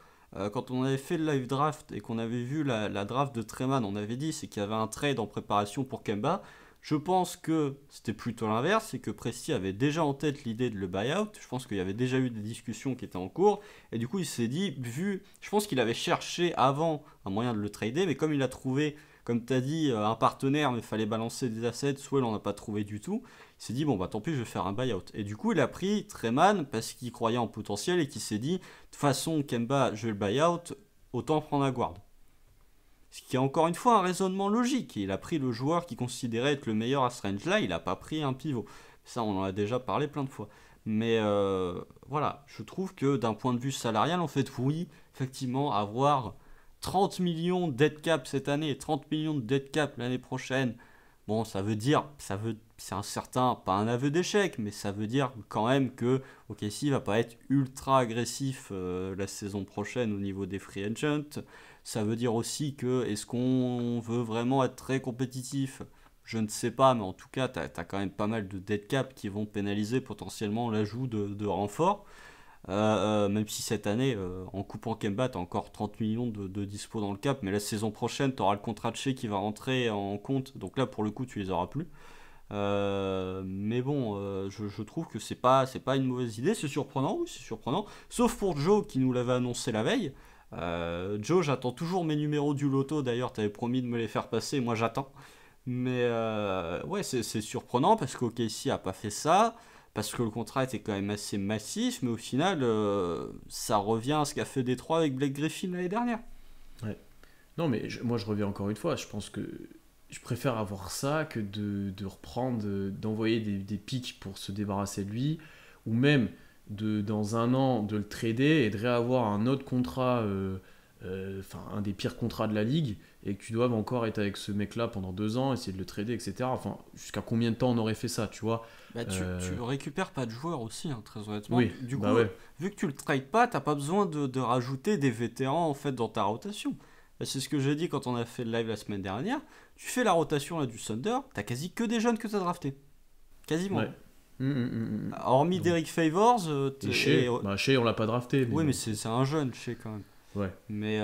quand on avait fait le live draft et qu'on avait vu la draft de Treman, on avait dit c'est qu'il y avait un trade en préparation pour Kemba. Je pense que c'était plutôt l'inverse, c'est que Presti avait déjà en tête l'idée de le buyout. Je pense qu'il y avait déjà eu des discussions qui étaient en cours. Et du coup, il s'est dit, je pense qu'il avait cherché avant un moyen de le trader, mais comme il a trouvé, comme tu as dit, un partenaire, mais il fallait balancer des assets, soit il n'en a pas trouvé du tout. Il s'est dit, bon, bah tant pis, je vais faire un buyout. Et du coup, il a pris Treman parce qu'il croyait en potentiel et qu'il s'est dit, de toute façon, Kemba, je vais le buyout, autant prendre un guard. Ce qui est encore une fois un raisonnement logique. Il a pris le joueur qui considérait être le meilleur à ce range-là, il n'a pas pris un pivot. Ça, on en a déjà parlé plein de fois. Mais voilà, je trouve que d'un point de vue salarial, en fait, oui, effectivement, avoir 30 millions de dead cap cette année, 30 millions de dead cap l'année prochaine, bon, c'est un certain, pas un aveu d'échec, mais ça veut dire quand même que OKC va pas être ultra agressif la saison prochaine au niveau des free agents. Ça veut dire aussi que, est-ce qu'on veut vraiment être très compétitif? Je ne sais pas, mais en tout cas, tu as quand même pas mal de dead cap qui vont pénaliser potentiellement l'ajout de renforts. Même si cette année, en coupant Kemba, t'as encore 30 millions de dispo dans le cap, mais la saison prochaine, t'auras le contrat de Shea qui va rentrer en compte, donc là pour le coup tu les auras plus. Mais bon, je trouve que c'est pas une mauvaise idée. C'est surprenant, oui, c'est surprenant. Sauf pour Joe qui nous l'avait annoncé la veille. Joe, j'attends toujours mes numéros du loto. D'ailleurs, t'avais promis de me les faire passer. Moi, j'attends. Mais ouais, c'est surprenant parce qu'OKC a pas fait ça. Parce que le contrat était quand même assez massif. Mais au final, ça revient à ce qu'a fait Détroit avec Blake Griffin l'année dernière. Ouais. Non, mais moi je reviens encore une fois. Je pense que je préfère avoir ça que de reprendre, d'envoyer des pics pour se débarrasser de lui, ou même dans un an de le trader et de réavoir un autre contrat, enfin un des pires contrats de la ligue, et que tu dois encore être avec ce mec-là pendant 2 ans, essayer de le trader, etc. Enfin, jusqu'à combien de temps on aurait fait ça, tu vois? Bah, tu récupères pas de joueurs aussi, hein, très honnêtement. Oui, Du bah coup, ouais. vu que tu le trades pas, t'as pas besoin de rajouter des vétérans en fait dans ta rotation. Bah, c'est ce que j'ai dit quand on a fait le live la semaine dernière. Tu fais la rotation là, du Thunder, t'as quasi que des jeunes que t'as drafté. Quasiment, Ouais. hein. Hormis Donc, Derrick Favors, et Shea, bah Shea, on l'a pas drafté, mais oui, mais bon. c'est un jeune, je sais quand même. Ouais. Mais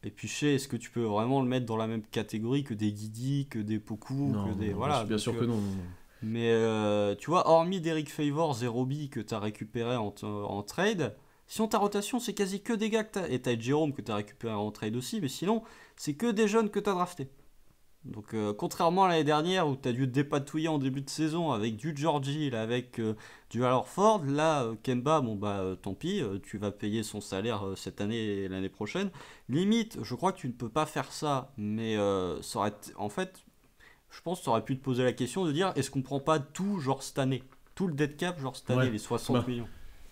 et puis Shea, est-ce que tu peux vraiment le mettre dans la même catégorie que des Guidi, que des Poku, que Non, non, des. non, Voilà, bien donc. sûr que non, non, non. Mais tu vois, hormis Derrick Favors et Roby que tu as récupéré en trade, sinon ta rotation c'est quasi que des gars que t'as. Et t'as Jérôme que tu as récupéré en trade aussi, mais sinon c'est que des jeunes que tu as draftés. Donc contrairement à l'année dernière où tu as dû te dépatouiller en début de saison avec du Georgie, là, avec du Al Horford, là Kemba, bon bah tant pis, tu vas payer son salaire cette année et l'année prochaine. Limite, je crois que tu ne peux pas faire ça, mais ça aurait en fait je pense que tu aurais pu te poser la question de dire est-ce qu'on prend pas tout genre cette année? Tout le dead cap genre cette année, Ouais. les 60 Bah, millions.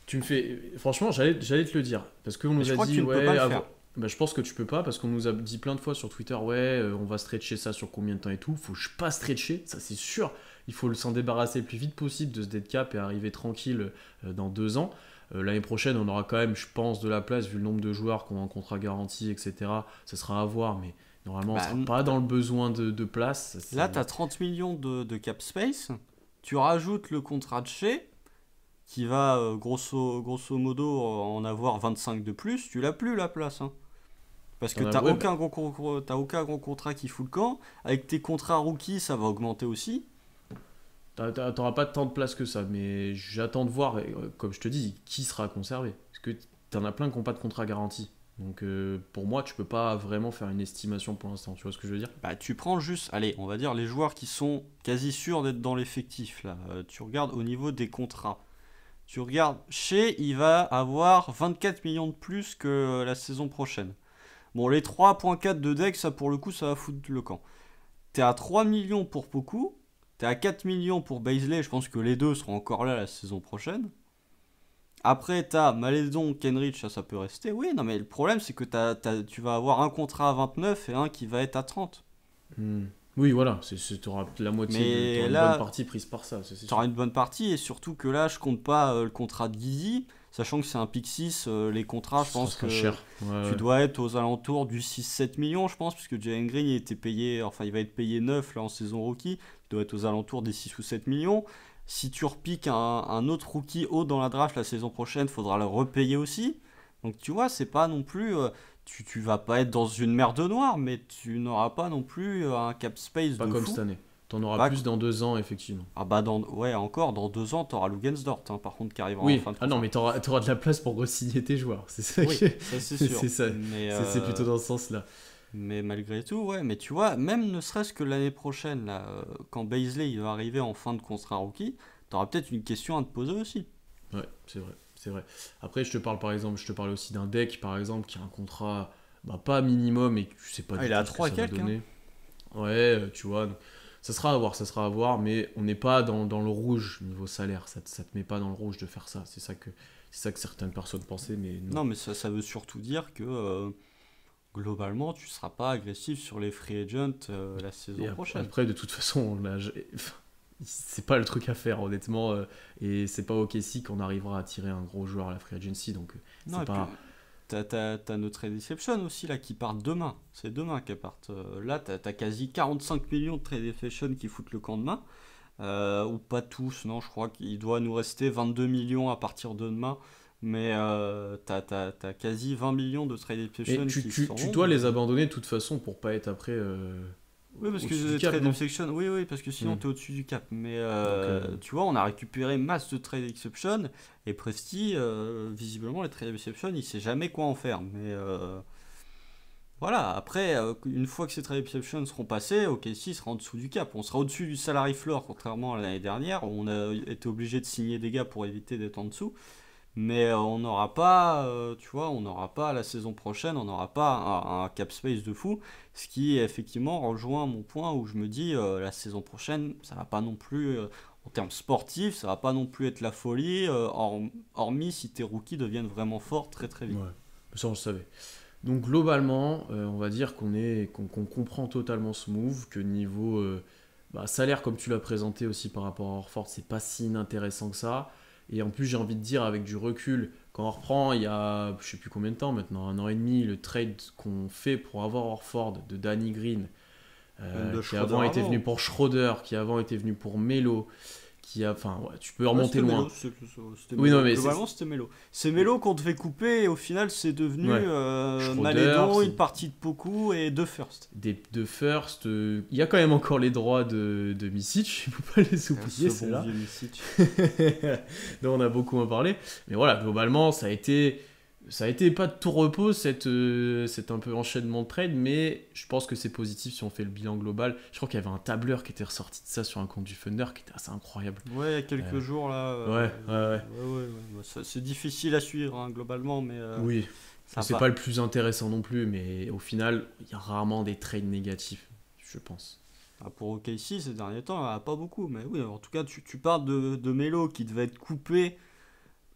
tu me fais. Franchement, j'allais te le dire. Parce qu'on Mais nous je a crois que dit, tu ne peux pas ouais, le faire. bah, je pense que tu peux pas, parce qu'on nous a dit plein de fois sur Twitter, ouais, on va stretcher ça sur combien de temps et tout. Faut pas stretcher, ça c'est sûr. Il faut s'en débarrasser le plus vite possible de ce dead cap et arriver tranquille dans 2 ans. L'année prochaine, on aura quand même, je pense, de la place vu le nombre de joueurs qu'on a en contrat garanti, etc. Ça sera à voir, mais normalement, on Bah, sera pas dans le besoin de place. Ça, là, tu as 30 millions de cap space. Tu rajoutes le contrat de chez qui va grosso modo en avoir 25 de plus. Tu l'as plus la place, hein. Parce que Ouais, bah, t'as aucun gros contrat qui fout le camp. Avec tes contrats rookies, ça va augmenter aussi. t'auras pas tant de place que ça, mais j'attends de voir, comme je te dis, qui sera conservé. Parce que t'en as plein qui n'ont pas de contrat garanti. Donc pour moi, tu peux pas vraiment faire une estimation pour l'instant. Tu vois ce que je veux dire? Bah, tu prends juste, allez, on va dire les joueurs qui sont quasi sûrs d'être dans l'effectif là. Tu regardes au niveau des contrats. Tu regardes, chez il va avoir 24 millions de plus que la saison prochaine. Bon, les 3,4 de deck, ça pour le coup, ça va foutre le camp. T'es à 3 millions pour Poku, t'es à 4 millions pour Baisley, je pense que les deux seront encore là la saison prochaine. Après, t'as Maledon, Kenrich, ça peut rester. Oui, non, mais le problème, c'est que tu vas avoir un contrat à 29 et un qui va être à 30. Hmm. Oui, voilà, t'auras la moitié, Mais t'auras une bonne là, partie prise par ça, c'est tu auras sûr. une bonne partie et surtout que là, je compte pas le contrat de Gizzy, sachant que c'est un pick 6, les contrats, je Ça pense sera que cher. Ouais, tu ouais. dois être aux alentours du 6-7 millions, je pense, puisque Jalen Green il était payé, enfin il va être payé 9 là en saison rookie, tu dois être aux alentours des 6 ou 7 millions. Si tu repiques un autre rookie haut dans la draft la saison prochaine, faudra le repayer aussi. Donc tu vois, c'est pas non plus. Tu vas pas être dans une merde noire, mais tu n'auras pas non plus un cap space Pas de comme fou. cette année. T'en auras Pas, plus dans 2 ans, effectivement. ah bah ouais, encore, dans 2 ans, t'auras Lugensdort, hein, par contre, qui arrivera en Oui, fin de ah non, contrat. mais t'auras de la place pour re-signer tes joueurs. C'est ça Oui, qui ça c'est sûr. c'est ça. Mais, C'est plutôt dans ce sens-là. mais malgré tout, ouais, mais tu vois, même ne serait-ce que l'année prochaine, là, quand Baisley il va arriver en fin de contrat rookie, t'auras peut-être une question à te poser aussi. Ouais, c'est vrai, c'est vrai. Après, je te parle aussi d'un deck, par exemple, qui a un contrat, bah, pas minimum et que tu sais pas Ah, du il est tout à ce que 3 et ça va quelques, hein. donner. Ouais, tu vois, donc, ça sera à voir, mais on n'est pas dans le rouge niveau salaire. Ça te met pas dans le rouge de faire ça. C'est ça que certaines personnes pensaient, mais non. Non, mais ça veut surtout dire que globalement, tu seras pas agressif sur les free agents la Et saison prochaine. après, de toute façon, c'est pas le truc à faire, honnêtement. Et c'est pas au OKC qu'on arrivera à tirer un gros joueur à la free agency, donc Non, c'est et puis pas. t'as notre trade exception aussi là qui partent demain. C'est demain qu'elles partent. Là, t'as quasi 45 millions de trade exception qui foutent le camp demain. Ou pas tous, non, je crois qu'il doit nous rester 22 millions à partir de demain. mais t'as quasi 20 millions de trade Mais exception qui tu sont. dois les abandonner de toute façon pour pas être après Oui, parce que au-dessus du cap, trade non? exception, oui, parce que sinon Hmm. t'es au-dessus du cap. Mais Donc, tu vois, on a récupéré masse de trade exception et Presti, visiblement, les trade exception, il sait jamais quoi en faire. Mais voilà, après, une fois que ces trade exceptions seront passés, OKC sera en dessous du cap. On sera au-dessus du salary floor, contrairement à l'année dernière. Où on a été obligé de signer des gars pour éviter d'être en dessous. Mais on n'aura pas, tu vois, on n'aura pas la saison prochaine, on n'aura pas un cap space de fou. Ce qui effectivement rejoint mon point où je me dis la saison prochaine, ça va pas non plus, en termes sportifs, ça va pas non plus être la folie, hormis si tes rookies deviennent vraiment forts très très vite. ouais, ça on le savait. Donc globalement, on va dire qu'on comprend totalement ce move, que niveau salaire, comme tu l'as présenté aussi par rapport à Horford, c'est pas si inintéressant que ça. Et en plus, j'ai envie de dire, avec du recul, quand on reprend il y a je sais plus combien de temps maintenant, 1 an et demi, le trade qu'on fait pour avoir Horford de Danny Green, Même de qui Schroeder avant était venu avant. pour Schroeder, qui avant était venu pour Melo, enfin, ouais, tu peux Ouais, remonter c'était Melo, loin. c'était Oui, non, Melo. mais Globalement, c'était Melo. C'est Melo qu'on devait couper et au final, c'est devenu ouais, Schroeder, Malédon, une partie de Poku et deux first. de first. Il y a quand même encore les droits de Misic, il ne faut pas les oublier, Ce c'est bon là. vieux Micic. dont on a beaucoup en parlé. Mais voilà, globalement, ça a été pas de tout repos, cet un peu enchaînement de trade, mais je pense que c'est positif si on fait le bilan global. Je crois qu'il y avait un tableur qui était ressorti de ça sur un compte du Thunder qui était assez incroyable. Ouais, il y a quelques Euh, jours là. ouais, ouais, ouais. Ouais. C'est difficile à suivre hein, globalement, mais Oui, ça c'est pas va. le plus intéressant non plus, mais au final, il y a rarement des trades négatifs, je pense. Ah, pour OKC ces derniers temps, il n'y en a pas beaucoup, mais oui, en tout cas, tu parles de Melo qui devait être coupé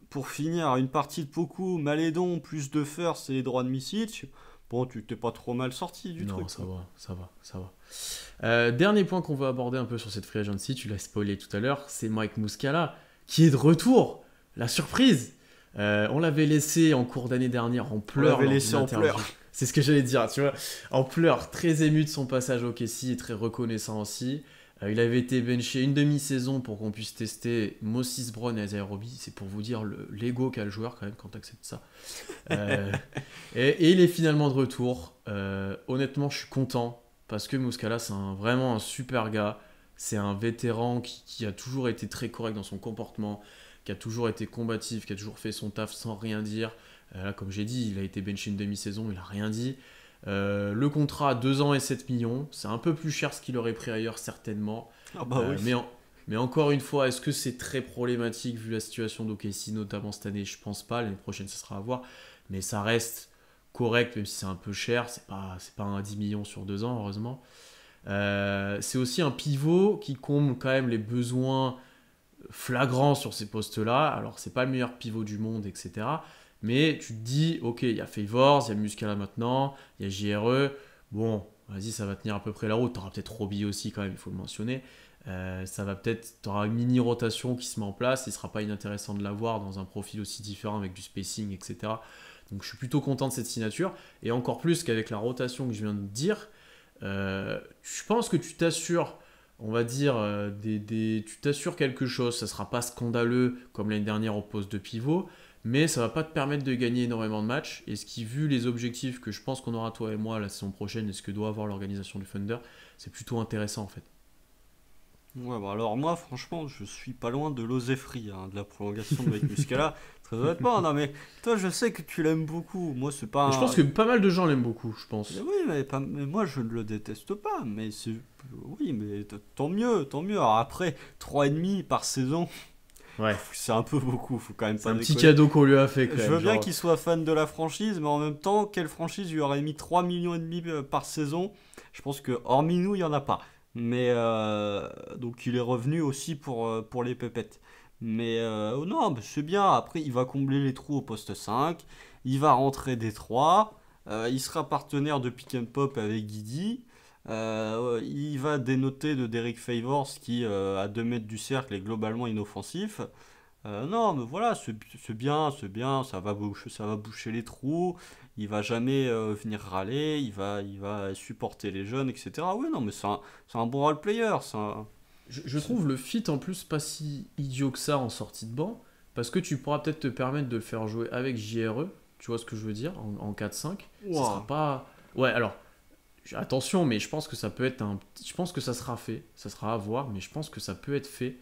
pour finir une partie de Poku, Malédon, plus de first et les droits de Micic. Bon, tu t'es pas trop mal sorti du Non, truc, ça quoi. va, ça va, ça va. Dernier point qu'on va aborder un peu sur cette free agency, tu l'as spoilé tout à l'heure, c'est Mike Muscala qui est de retour. La surprise. On l'avait laissé en cours d'année dernière en On pleurs l'avait lors laissé d'une en interview. pleurs. C'est ce que j'allais dire, tu vois, en pleurs, très ému de son passage au Kessie et très reconnaissant aussi. Il avait été benché une demi-saison pour qu'on puisse tester Moses Brown et Isaiah Roby. C'est pour vous dire l'ego qu'a le joueur quand même quand tu acceptes ça. Euh, et il est finalement de retour. Honnêtement, je suis content parce que Muscala, c'est vraiment un super gars. C'est un vétéran qui a toujours été très correct dans son comportement, qui a toujours été combatif, qui a toujours fait son taf sans rien dire. Là, comme j'ai dit, il a été benché une demi-saison, il a rien dit. Le contrat, 2 ans et 7 millions. C'est un peu plus cher ce qu'il aurait pris ailleurs, certainement. Ah bah oui. Mais encore une fois, est-ce que c'est très problématique vu la situation d'OKC, notamment cette année? Je pense pas. L'année prochaine, ça sera à voir. Mais ça reste correct, même si c'est un peu cher. C'est pas un 10 millions sur 2 ans, heureusement. C'est aussi un pivot qui comble quand même les besoins flagrants sur ces postes-là. Alors, c'est pas le meilleur pivot du monde, etc. Mais tu te dis, ok, il y a Favors, il y a Muscala maintenant, il y a JRE. Bon, vas-y, ça va tenir à peu près la route. Tu auras peut-être Roby aussi, quand même, il faut le mentionner. Ça va peut-être, tu auras une mini rotation qui se met en place. Il sera pas inintéressant de l'avoir dans un profil aussi différent avec du spacing, etc. Donc je suis plutôt content de cette signature. Et encore plus qu'avec la rotation que je viens de dire, je pense que tu t'assures, on va dire, tu t'assures quelque chose. Ça sera pas scandaleux comme l'année dernière au poste de pivot, mais ça va pas te permettre de gagner énormément de matchs. Et ce qui, vu les objectifs que je pense qu'on aura toi et moi la saison prochaine et ce que doit avoir l'organisation du Thunder, c'est plutôt intéressant en fait. Ouais, bah alors moi, franchement, je suis pas loin de l'osefri, hein, de la prolongation de Mike Muscala. Très honnêtement, non mais toi, je sais que tu l'aimes beaucoup. Moi, c'est Et je pas pense que pas mal de gens l'aiment beaucoup, je Mais pense. oui, mais moi je ne le déteste pas, mais c'est... Oui, mais tant mieux, tant mieux. Alors après, 3,5 par saison, Ouais. c'est un peu beaucoup, faut quand même C'est pas un petit déconner. cadeau qu'on lui a fait quand Je même. veux bien Genre, qu'il soit fan de la franchise, mais en même temps, quelle franchise lui aurait mis 3,5 millions par saison? Je pense que hormis nous, il n'y en a pas. Mais donc il est revenu aussi pour les pépettes. Mais oh non, mais c'est bien. Après, il va combler les trous au poste 5. Il va rentrer des 3. Il sera partenaire de pick and pop avec Guidi. Il va dénoter de Derek Favors qui, à 2 mètres du cercle, est globalement inoffensif. Non, mais voilà, c'est bien, ça va boucher les trous, il va jamais venir râler, il va supporter les jeunes, etc. Oui, non, mais c'est un bon role player, je trouve le fit en plus pas si idiot que ça en sortie de banc. parce que tu pourras peut-être te permettre de le faire jouer avec JRE, tu vois ce que je veux dire, en 4-5. Ça Wow. sera pas... Ouais, alors, attention, mais je pense que ça peut être Je pense que ça sera fait, ça sera à voir, mais je pense que ça peut être fait.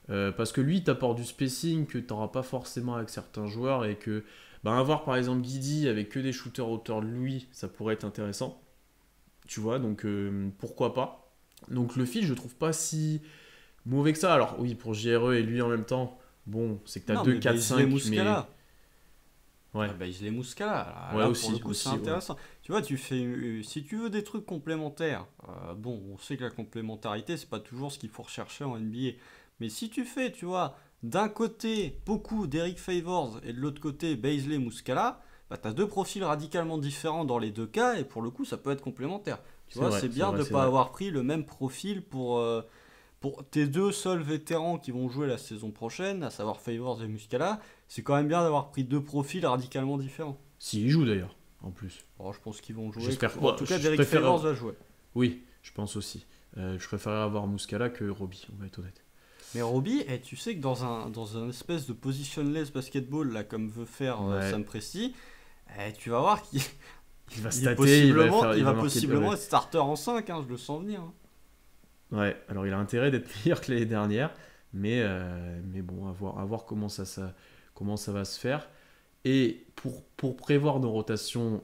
Parce que lui, il t'apporte du spacing que tu n'auras pas forcément avec certains joueurs et que avoir par exemple Guidi avec que des shooters hauteur de lui, ça pourrait être intéressant. Tu vois, donc pourquoi pas. Donc le fil, je trouve pas si mauvais que ça. Alors oui, pour JRE et lui en même temps, bon, c'est que tu as Non, 2, mais 4, Baisley 5, mais... Muscala. Ouais, Ah, Baisley Muscala. ouais Là, pour le aussi, coup, c'est aussi, ouais. intéressant. Tu vois, si tu veux des trucs complémentaires, bon, on sait que la complémentarité, c'est pas toujours ce qu'il faut rechercher en NBA. Mais si tu fais, tu vois, d'un côté beaucoup d'Eric Favors et de l'autre côté Baisley Muscala, bah, t'as deux profils radicalement différents dans les deux cas et pour le coup, ça peut être complémentaire. Tu C'est vois, vrai, c'est c'est bien vrai, de c'est pas vrai. avoir pris le même profil pour tes deux seuls vétérans qui vont jouer la saison prochaine, à savoir Favors et Muscala. C'est quand même bien d'avoir pris deux profils radicalement différents. S'il joue d'ailleurs, en plus. Alors, je pense qu'ils vont jouer. J'espère. En Ouais, tout cas, je Derek préfère. Favors va jouer. Oui, je pense aussi. Je préférerais avoir Muscala que Roby, on va être honnête. Mais Roby, tu sais que dans un espèce de positionless basketball, là, comme veut faire Ouais. Sam Presti, tu vas voir qu'il Il va il est stater, il il va va marquer. possiblement Ouais. être starter en 5, hein, je le sens venir. Hein. Ouais, alors il a intérêt d'être meilleur que l'année dernière, mais bon, à voir comment ça va se faire. Et pour prévoir nos rotations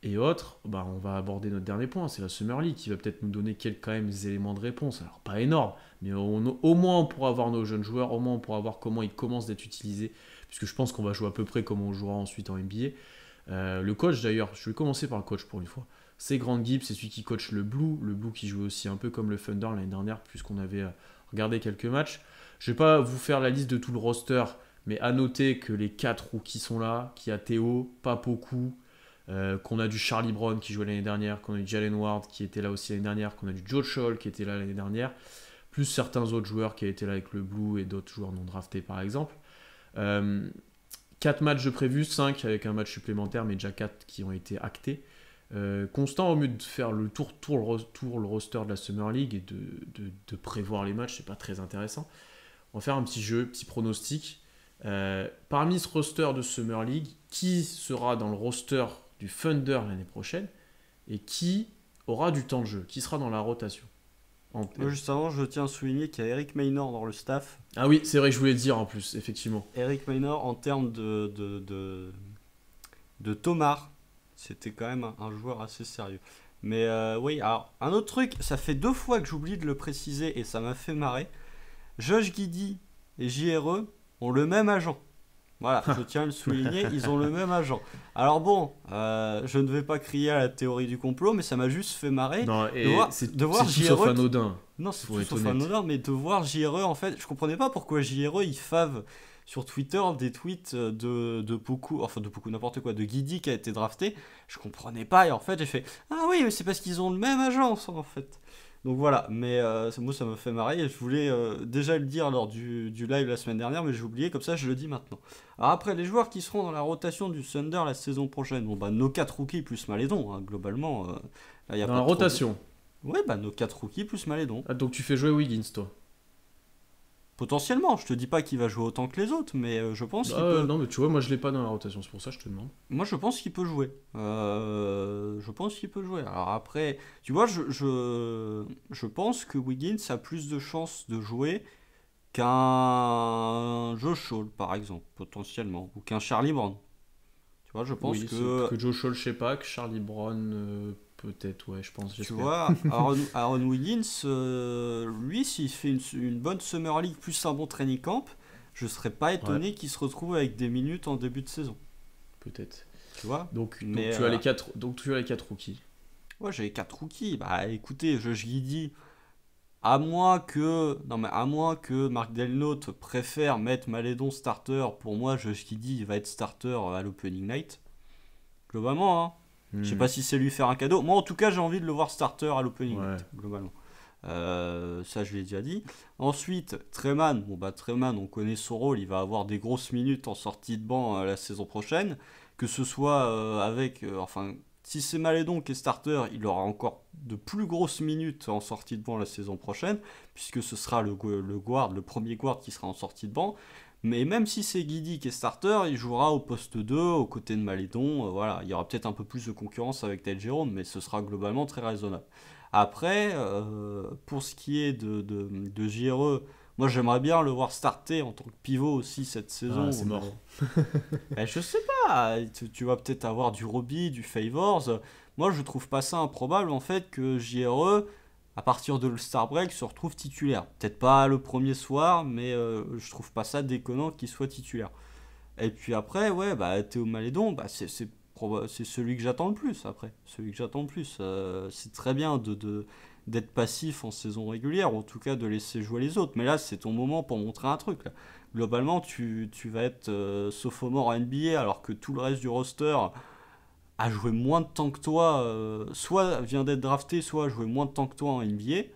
et autres, on va aborder notre dernier point, c'est la Summer League qui va peut-être nous donner quelques quand même des éléments de réponse. Alors pas énorme, mais au moins on pourra voir nos jeunes joueurs, au moins on pourra voir comment ils commencent d'être utilisés, puisque je pense qu'on va jouer à peu près comme on jouera ensuite en NBA. Le coach d'ailleurs, je vais commencer par le coach pour une fois. C'est Grant Gibbs, c'est celui qui coach le Blue qui jouait aussi un peu comme le Thunder l'année dernière, puisqu'on avait regardé quelques matchs. Je vais pas vous faire la liste de tout le roster, mais à noter que les 4 rookies sont là, qu'il y a Théo, pas beaucoup, qu'on a du Charlie Brown qui jouait l'année dernière, qu'on a du Jalen Ward qui était là aussi l'année dernière, qu'on a du Joe Scholl qui était là l'année dernière, plus certains autres joueurs qui étaient là avec le Blue et d'autres joueurs non draftés par exemple. 4 matchs de prévus, 5 avec un match supplémentaire, mais déjà 4 qui ont été actés. Constant, au mieux de faire le le roster de la Summer League et de prévoir les matchs, c'est pas très intéressant. On va faire un petit jeu, petit pronostic. Parmi ce roster de Summer League, qui sera dans le roster du Thunder l'année prochaine et qui aura du temps de jeu, qui sera dans la rotation. Moi, juste avant, je tiens à souligner qu'il y a Eric Maynor dans le staff. Ah oui, c'est vrai que je voulais le dire en plus, effectivement. Eric Maynor, en termes de Tomar, c'était quand même un joueur assez sérieux. Mais oui, alors, un autre truc, ça fait 2 fois que j'oublie de le préciser et ça m'a fait marrer. Josh Giddey et JRE ont le même agent. Voilà, je tiens à le souligner, ils ont le même agent. Alors bon, je ne vais pas crier à la théorie du complot, mais ça m'a juste fait marrer Non, de et voir, c'est de voir tout sauf JRE. anodin. Non, c'est Faut tout être sauf honnête. anodin, mais de voir JRE, en fait, je comprenais pas pourquoi JRE, il fave sur Twitter des tweets de beaucoup, enfin de beaucoup n'importe quoi, de Guidi qui a été drafté. Je comprenais pas, et en fait, j'ai fait ah oui, mais c'est parce qu'ils ont le même agence, en fait. Donc voilà, mais moi ça me fait marrer, et je voulais déjà le dire lors du live la semaine dernière, mais j'ai oublié, comme ça je le dis maintenant. Alors après, les joueurs qui seront dans la rotation du Thunder la saison prochaine, bon bah nos 4 rookies plus Malédon, hein, globalement, là y a Dans pas la trop de... rotation. Ouais, bah nos 4 rookies plus Malédon. Ah, donc tu fais jouer Wiggins, toi. Potentiellement, je te dis pas qu'il va jouer autant que les autres, mais je pense qu'il peut. Non, mais tu vois, moi je l'ai pas dans la rotation, c'est pour ça que je te demande. Moi, je pense qu'il peut jouer. Je pense qu'il peut jouer. Alors après, tu vois, je pense que Wiggins a plus de chances de jouer qu'un Josh Hall, par exemple, potentiellement, ou qu'un Charlie Brown. Tu vois, je pense Oui, que, que Joe Scholl, je sais pas, que Charlie Brown, peut-être, ouais, je pense, tu j'espère. vois, Aaron Wiggins, lui, s'il fait une bonne Summer League plus un bon training camp, je serais pas Ouais, étonné qu'il se retrouve avec des minutes en début de saison. peut-être. Tu vois? Donc Mais tu as les quatre rookies. ouais, j'avais 4 rookies. Bah écoutez, je dis à moins que Mark Delnote préfère mettre Malédon starter, pour moi, je dis il va être starter à l'opening night. Globalement, hein. Je sais Hmm. pas si c'est lui faire un cadeau. Moi, en tout cas, j'ai envie de le voir starter à l'opening Ouais. night, globalement. Ça, je l'ai déjà dit. Ensuite, Treman. Bon, bah, Treman, on connaît son rôle. Il va avoir des grosses minutes en sortie de banc la saison prochaine. Que ce soit enfin, si c'est Malédon qui est starter, il aura encore de plus grosses minutes en sortie de banc la saison prochaine, puisque ce sera le guard, le premier guard qui sera en sortie de banc. Mais même si c'est Guidi qui est starter, il jouera au poste 2, aux côtés de Malédon. Voilà, il y aura peut-être un peu plus de concurrence avec Ted Jérôme, mais ce sera globalement très raisonnable. Après, pour ce qui est de JRE, moi j'aimerais bien le voir starter en tant que pivot aussi cette saison. Ah, c'est mort. Je sais pas, tu vas peut-être avoir du Roby, du Favors. Moi je trouve pas ça improbable en fait que JRE, à partir de l'All-Star Break, se retrouve titulaire. Peut-être pas le premier soir, mais je trouve pas ça déconnant qu'il soit titulaire. Et puis après, ouais, bah, Théo Malédon, bah, c'est celui que j'attends le plus après. Celui que j'attends le plus. C'est très bien d'être passif en saison régulière, ou en tout cas de laisser jouer les autres. Mais là, c'est ton moment pour montrer un truc. Là. Globalement, tu vas être sophomore en NBA alors que tout le reste du roster a joué moins de temps que toi, soit vient d'être drafté, soit a joué moins de temps que toi en NBA.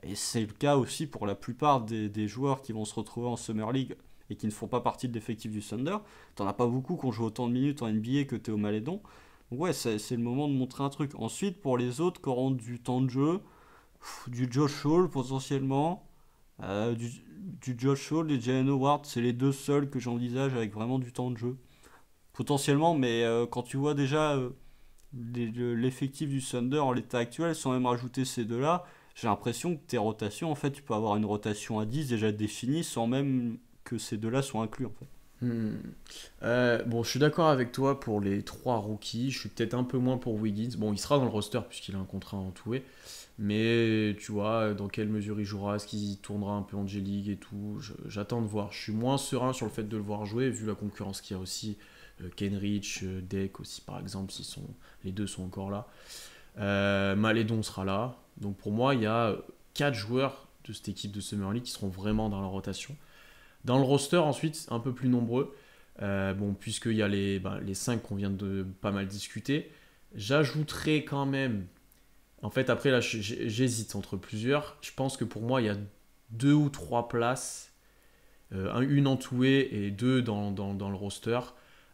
Et c'est le cas aussi pour la plupart des joueurs qui vont se retrouver en Summer League et qui ne font pas partie de l'effectif du Thunder. T'en as pas beaucoup qui ont joué autant de minutes en NBA que Théo Malédon. Donc ouais, c'est le moment de montrer un truc. Ensuite, pour les autres qui auront du temps de jeu, du Josh Hall potentiellement, du Josh Hall et Jalen Howard, c'est les deux seuls que j'envisage avec vraiment du temps de jeu. Potentiellement, mais quand tu vois déjà l'effectif du Thunder en l'état actuel, sans même rajouter ces deux-là, j'ai l'impression que tes rotations, en fait, tu peux avoir une rotation à 10 déjà définie sans même que ces deux-là soient inclus, en fait. Hmm. Bon, je suis d'accord avec toi pour les trois rookies. Je suis peut-être un peu moins pour Wiggins. Bon, il sera dans le roster puisqu'il a un contrat en tout. Mais tu vois, dans quelle mesure il jouera, est-ce qu'il tournera un peu en G-League et tout, j'attends de voir. Je suis moins serein sur le fait de le voir jouer, vu la concurrence qu'il y a aussi. Kenrich, Deck aussi par exemple, les deux sont encore là. Malédon sera là. Donc pour moi, il y a 4 joueurs de cette équipe de Summer League qui seront vraiment dans la rotation. Dans le roster, ensuite, un peu plus nombreux. Bon, puisqu'il y a les 5 qu'on vient de pas mal discuter. J'ajouterai quand même. En fait, après, là, j'hésite entre plusieurs. Je pense que pour moi, il y a 2 ou 3 places. Une en two-way et 2 dans le roster.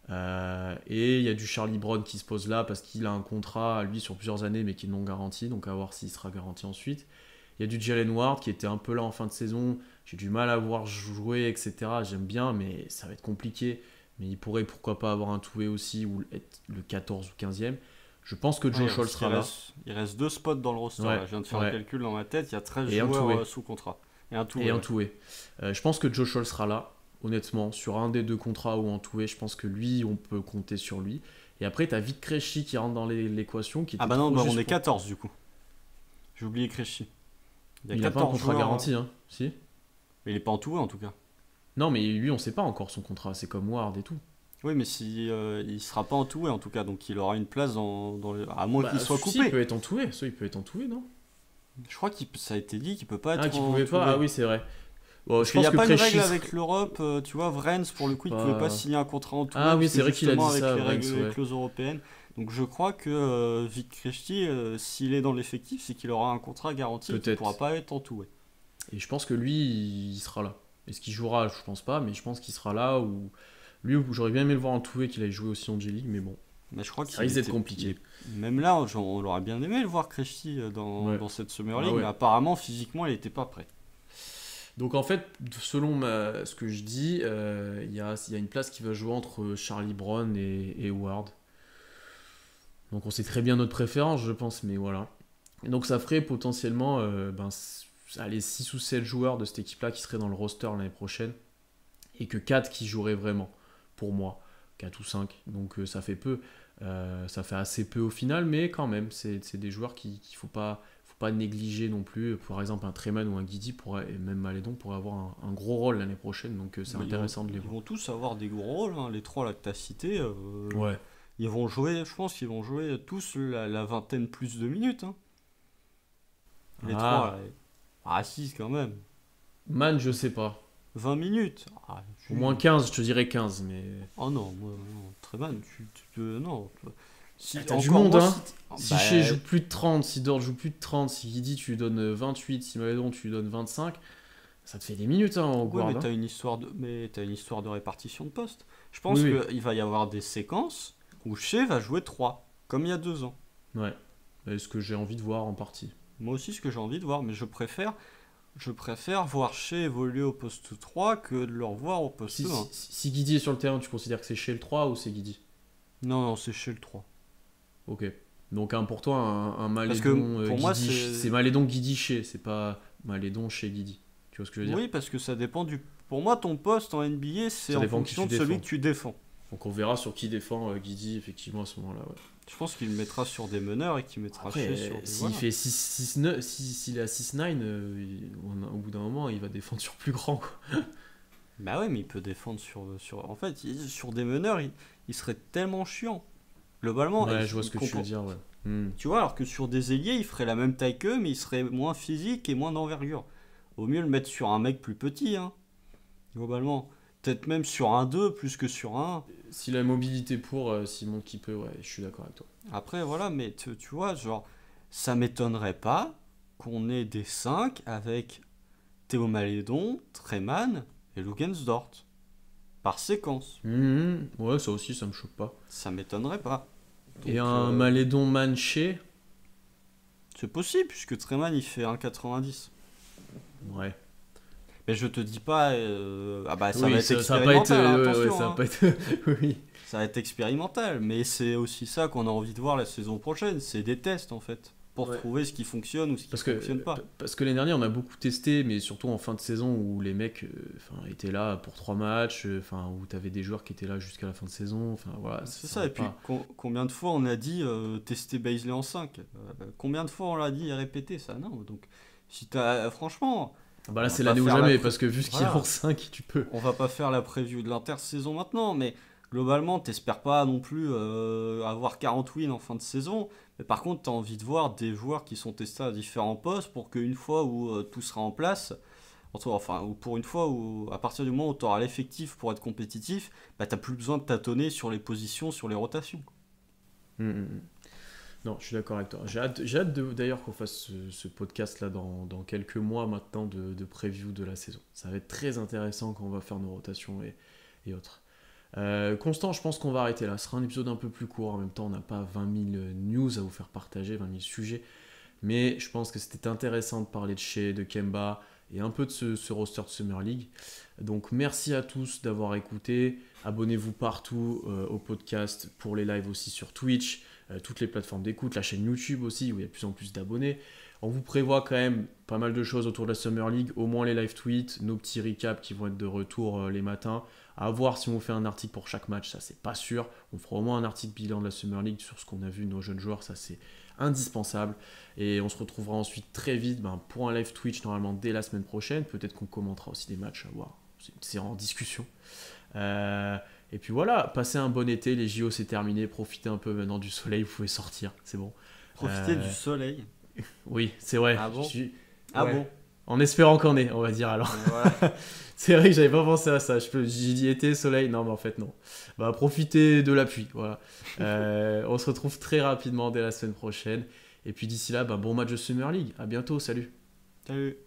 Et il y a du Charlie Brown qui se pose là parce qu'il a un contrat, lui, sur plusieurs années, mais qui est non garanti. Donc, à voir s'il sera garanti ensuite. Il y a du Jalen Ward qui était un peu là en fin de saison. J'ai du mal à voir jouer, etc. J'aime bien, mais ça va être compliqué. Mais il pourrait, pourquoi pas, avoir un two-way aussi ou être le 14 ou 15e. Je pense que Joe Scholl sera là. Il reste 2 spots dans le roster. Ouais, là. Je viens de faire ouais. le calcul dans ma tête. Il y a 13 Et un joueurs two-way. sous contrat. Et un Et un ouais. two-way. Je pense que Joe Scholl sera là, honnêtement. Sur un des deux contrats ou en two-way, je pense que lui, on peut compter sur lui. Et après, tu as Vic Krejci qui rentre dans l'équation. Qui Ah bah non, bah on est 14 du coup. J'ai oublié Krejci. Il n'a pas un contrat garanti, hein. Si. Mais il est pas entouré en tout cas. Non, mais lui, on sait pas encore son contrat. C'est comme Ward et tout. Oui, mais si il sera pas entouré en tout cas, donc il aura une place à moins qu'il soit coupé. Si, il peut être entoué. Ça, il peut être entoué, non? Je crois que ça a été dit qu'il peut pas être qu'il pouvait pas. Ah oui, c'est vrai. Bon, parce qu'il n'y a pas une règle avec l'Europe, tu vois, Vrens pour le coup, il ne pouvait pas signer un contrat entouré. Ah oui, c'est vrai qu'il a dit avec ça. Les règles, les clauses européennes. Donc je crois que Vic Krejci, s'il est dans l'effectif, c'est qu'il aura un contrat garanti et qu'il ne pourra pas être entouré. Et je pense que lui, il sera là. Est-ce qu'il jouera? Je pense pas, mais je pense qu'il sera là. Ou lui, j'aurais bien aimé le voir entouré, qu'il ait joué aussi en G-League, mais bon. Mais je crois ça risque d'être compliqué. Même là, on aurait bien aimé le voir Krejci dans cette Summer League, mais apparemment, physiquement, il n'était pas prêt. Donc en fait, selon ce que je dis, il y a une place qui va jouer entre Charlie Brown et Ward. Donc on sait très bien notre préférence, je pense, mais voilà. Et donc ça ferait potentiellement 6 ou 7 joueurs de cette équipe-là qui seraient dans le roster l'année prochaine, et que 4 qui joueraient vraiment, pour moi. 4 ou 5, donc ça fait peu. Ça fait assez peu au final, mais quand même, c'est des joueurs qu'il ne faut pas négliger non plus. Par exemple, un Treman ou un Guidi, et même Malédon, pourraient avoir un gros rôle l'année prochaine, donc c'est intéressant de les voir. Ils vont tous avoir des gros rôles, hein, les 3 là que tu as cités. Ouais. Ils vont jouer, je pense qu'ils vont jouer tous la vingtaine plus de minutes. Hein. Les 3 là. Ah si, quand même. Man, je sais pas. 20 minutes. Au moins 15, je te dirais 15, mais... Oh non, moi, non. Treman, non. Si t'as du monde, hein. Si Shea joue plus de 30, si Dort joue plus de 30, si Guidi tu lui donnes 28, si Malédon tu lui donnes 25, ça te fait des minutes, hein, au guard. Mais t'as une histoire de répartition de postes. Je pense qu'il va y avoir des séquences où Shea va jouer 3, comme il y a 2 ans. Ouais, c'est ce que j'ai envie de voir en partie. Moi aussi, ce que j'ai envie de voir, mais je préfère Je préfère voir Shea évoluer au poste 3 que de le revoir au poste Si, 1. si Guidi est sur le terrain, tu considères que c'est chez le 3 ou c'est Guidi? Non, non, c'est Shea le 3. Ok. Donc pour toi, un Parce que Malédon pour moi, Guidi, c'est c'est. Malédon Guidi chez, c'est pas Malédon chez Guidi. Tu vois ce que je veux dire? Oui, parce que ça dépend du. Pour moi, ton poste en NBA, c'est Ça en dépend de qui fonction tu de celui défends. que tu défends. Donc on verra sur qui défend Guidi, effectivement, à ce moment-là. Ouais. Je pense qu'il le mettra sur des meneurs et qu'il mettra Shea sur Après, des. s'il Voilà. fait 6-9, s'il est à 6-9, au bout d'un moment, il va défendre sur plus grand, quoi. Bah ouais, mais il peut défendre sur. En fait, sur des meneurs, il serait tellement chiant. Globalement, Ouais, je vois ce que tu veux comprend. dire, ouais. Hmm. Tu vois, alors que sur des ailiers, il ferait la même taille qu'eux, mais il serait moins physique et moins d'envergure. Vaut mieux le mettre sur un mec plus petit, hein, globalement. Peut-être même sur un 2 plus que sur un 1. S'il a la mobilité pour, s'il montre qu'il peut, ouais, je suis d'accord avec toi. Après, voilà, mais tu vois, genre, ça m'étonnerait pas qu'on ait des 5 avec Théo Malédon, Treman et Lugensdort. Par séquence. Ouais, ça aussi, ça me choque pas. Ça m'étonnerait pas. Et Donc, un Malédon Manché, c'est possible, puisque Treman, il fait 1,90. ouais. Mais je te dis pas... Ah bah, ça Oui, va être ça va pas être, expérimental, hein, ouais, attention. ça va Hein. pas être, oui. Ça va être expérimental, mais c'est aussi ça qu'on a envie de voir la saison prochaine. C'est des tests, en fait, pour Ouais. trouver ce qui fonctionne ou ce qui Parce que, fonctionne pas. parce que l'année dernière, on a beaucoup testé, mais surtout en fin de saison où les mecs étaient là pour 3 matchs, où tu avais des joueurs qui étaient là jusqu'à la fin de saison. Enfin, voilà, C'est ça ça, va et puis pas. combien de fois on a dit tester Baisley en 5 combien de fois on l'a dit et répété ça? Non, donc si t'as. Franchement, Bah là, on va c'est pas l'année ou faire jamais, parce que vu ce qu'il y a voilà. en 5, tu peux. On va pas faire la preview de l'intersaison maintenant, mais globalement, t'espères pas non plus avoir 40 wins en fin de saison. Mais par contre, t'as envie de voir des joueurs qui sont testés à différents postes pour qu'une fois où tout sera en place, enfin, ou pour une fois où, à partir du moment où t'auras l'effectif pour être compétitif, bah t'as plus besoin de tâtonner sur les positions, sur les rotations. Mm. Non, je suis d'accord avec toi. J'ai hâte d'ailleurs qu'on fasse ce podcast-là dans quelques mois maintenant de preview de la saison. Ça va être très intéressant quand on va faire nos rotations et autres. Constant, je pense qu'on va arrêter là. Ce sera un épisode un peu plus court. En même temps, on n'a pas 20 000 news à vous faire partager, 20 000 sujets. Mais je pense que c'était intéressant de parler de Shea, de Kemba et un peu de ce roster de Summer League. Donc merci à tous d'avoir écouté. Abonnez-vous partout au podcast, pour les lives aussi sur Twitch, toutes les plateformes d'écoute, la chaîne YouTube aussi où il y a de plus en plus d'abonnés. On vous prévoit quand même pas mal de choses autour de la Summer League, au moins les live tweets, nos petits recaps qui vont être de retour les matins. À voir si on fait un article pour chaque match, ça c'est pas sûr. On fera au moins un article bilan de la Summer League sur ce qu'on a vu de nos jeunes joueurs, ça c'est indispensable. Et on se retrouvera ensuite très vite pour un live Twitch normalement dès la semaine prochaine. Peut-être qu'on commentera aussi des matchs, à voir. C'est en discussion. Et puis voilà, passez un bon été, les JO c'est terminé, profitez un peu maintenant du soleil, vous pouvez sortir, c'est bon. Profitez du soleil. Oui, c'est vrai. Ah bon Ouais. Ah bon En espérant qu'on ait, on va dire alors. Voilà. C'est vrai que j'avais pas pensé à ça. J'ai dit été, soleil, non mais en fait non. Profitez de la pluie, voilà. On se retrouve très rapidement dès la semaine prochaine. Et puis d'ici là, bon match de Summer League. À bientôt, salut. Salut.